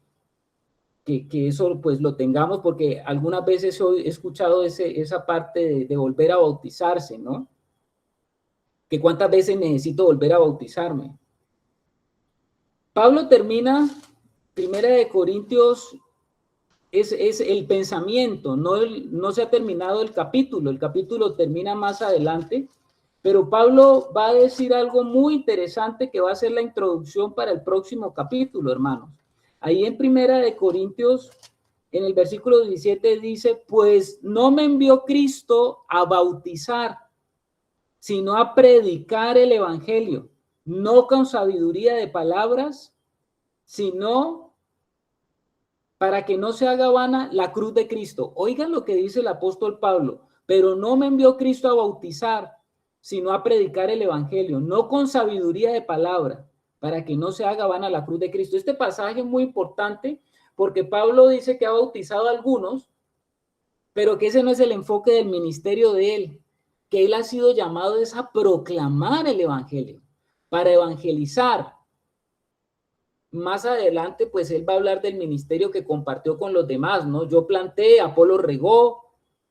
eso pues lo tengamos, porque algunas veces he escuchado esa parte de volver a bautizarse, ¿no? Que cuántas veces necesito volver a bautizarme. Pablo termina, 1 Corintios, es el pensamiento, no se ha terminado el capítulo termina más adelante, pero Pablo va a decir algo muy interesante que va a ser la introducción para el próximo capítulo, hermanos. Ahí en 1 Corintios, en el versículo 17 dice, pues no me envió Cristo a bautizar, sino a predicar el evangelio, no con sabiduría de palabras, sino para que no se haga vana la cruz de Cristo. Oigan lo que dice el apóstol Pablo, pero no me envió Cristo a bautizar, sino a predicar el evangelio, no con sabiduría de palabra, para que no se haga vana la cruz de Cristo. Este pasaje es muy importante porque Pablo dice que ha bautizado a algunos, pero que ese no es el enfoque del ministerio de él, que él ha sido llamado es a proclamar el evangelio, para evangelizar. Más adelante, pues él va a hablar del ministerio que compartió con los demás, ¿no? Yo planté, Apolo regó,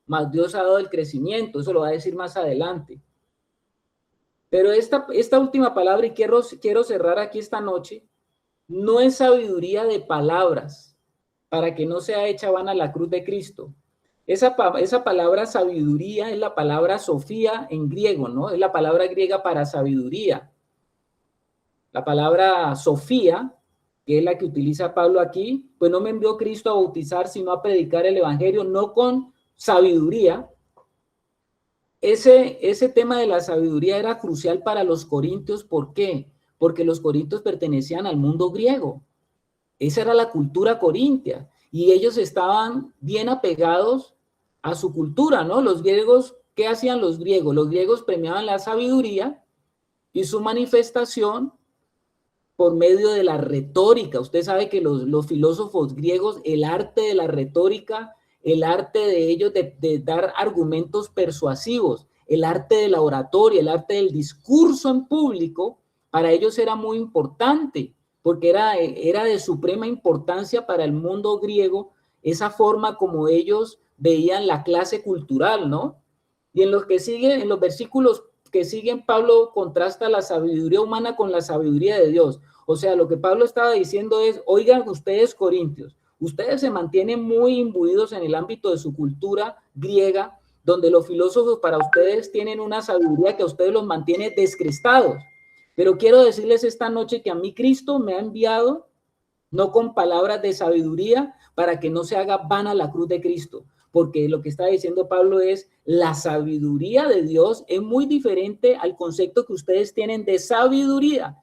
mas Dios ha dado el crecimiento, eso lo va a decir más adelante. Pero esta última palabra, y quiero cerrar aquí esta noche, no es sabiduría de palabras, para que no sea hecha vana la cruz de Cristo. Esa palabra sabiduría es la palabra sofía en griego, ¿no? Es la palabra griega para sabiduría. La palabra sofía, que es la que utiliza Pablo aquí, pues no me envió Cristo a bautizar, sino a predicar el evangelio, no con sabiduría. Ese tema de la sabiduría era crucial para los corintios. ¿Por qué? Porque los corintios pertenecían al mundo griego. Esa era la cultura corintia y ellos estaban bien apegados a su cultura, ¿no? Los griegos, ¿qué hacían los griegos? Los griegos premiaban la sabiduría y su manifestación por medio de la retórica. Usted sabe que los filósofos griegos, el arte de la retórica, el arte de ellos de dar argumentos persuasivos, el arte de la oratoria, el arte del discurso en público, para ellos era muy importante, porque era de suprema importancia para el mundo griego esa forma como ellos veían la clase cultural, ¿no? Y en los versículos que siguen, Pablo contrasta la sabiduría humana con la sabiduría de Dios. O sea, lo que Pablo estaba diciendo es, oigan ustedes corintios, ustedes se mantienen muy imbuidos en el ámbito de su cultura griega, donde los filósofos para ustedes tienen una sabiduría que a ustedes los mantiene descrestados. Pero quiero decirles esta noche que a mí Cristo me ha enviado no con palabras de sabiduría, para que no se haga vana la cruz de Cristo. Porque lo que está diciendo Pablo es, la sabiduría de Dios es muy diferente al concepto que ustedes tienen de sabiduría.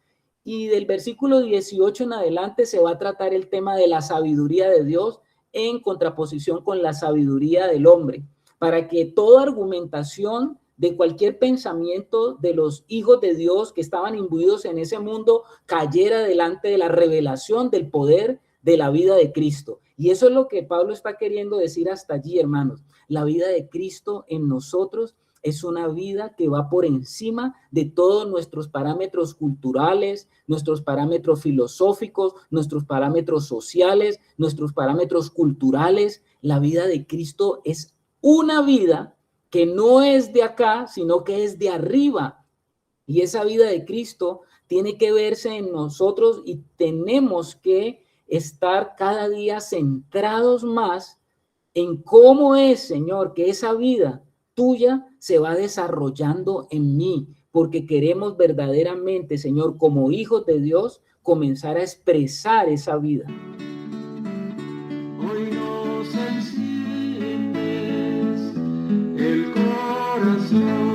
Y del versículo 18 en adelante se va a tratar el tema de la sabiduría de Dios en contraposición con la sabiduría del hombre, para que toda argumentación de cualquier pensamiento de los hijos de Dios que estaban imbuidos en ese mundo cayera delante de la revelación del poder de la vida de Cristo. Y eso es lo que Pablo está queriendo decir hasta allí, hermanos. La vida de Cristo en nosotros es una vida que va por encima de todos nuestros parámetros culturales, nuestros parámetros filosóficos, nuestros parámetros sociales, nuestros parámetros culturales. La vida de Cristo es una vida que no es de acá, sino que es de arriba. Y esa vida de Cristo tiene que verse en nosotros y tenemos que estar cada día centrados más en cómo es, Señor, que esa vida tuya se va desarrollando en mí, porque queremos verdaderamente, Señor, como hijos de Dios, comenzar a expresar esa vida. Hoy nos enciendes el corazón.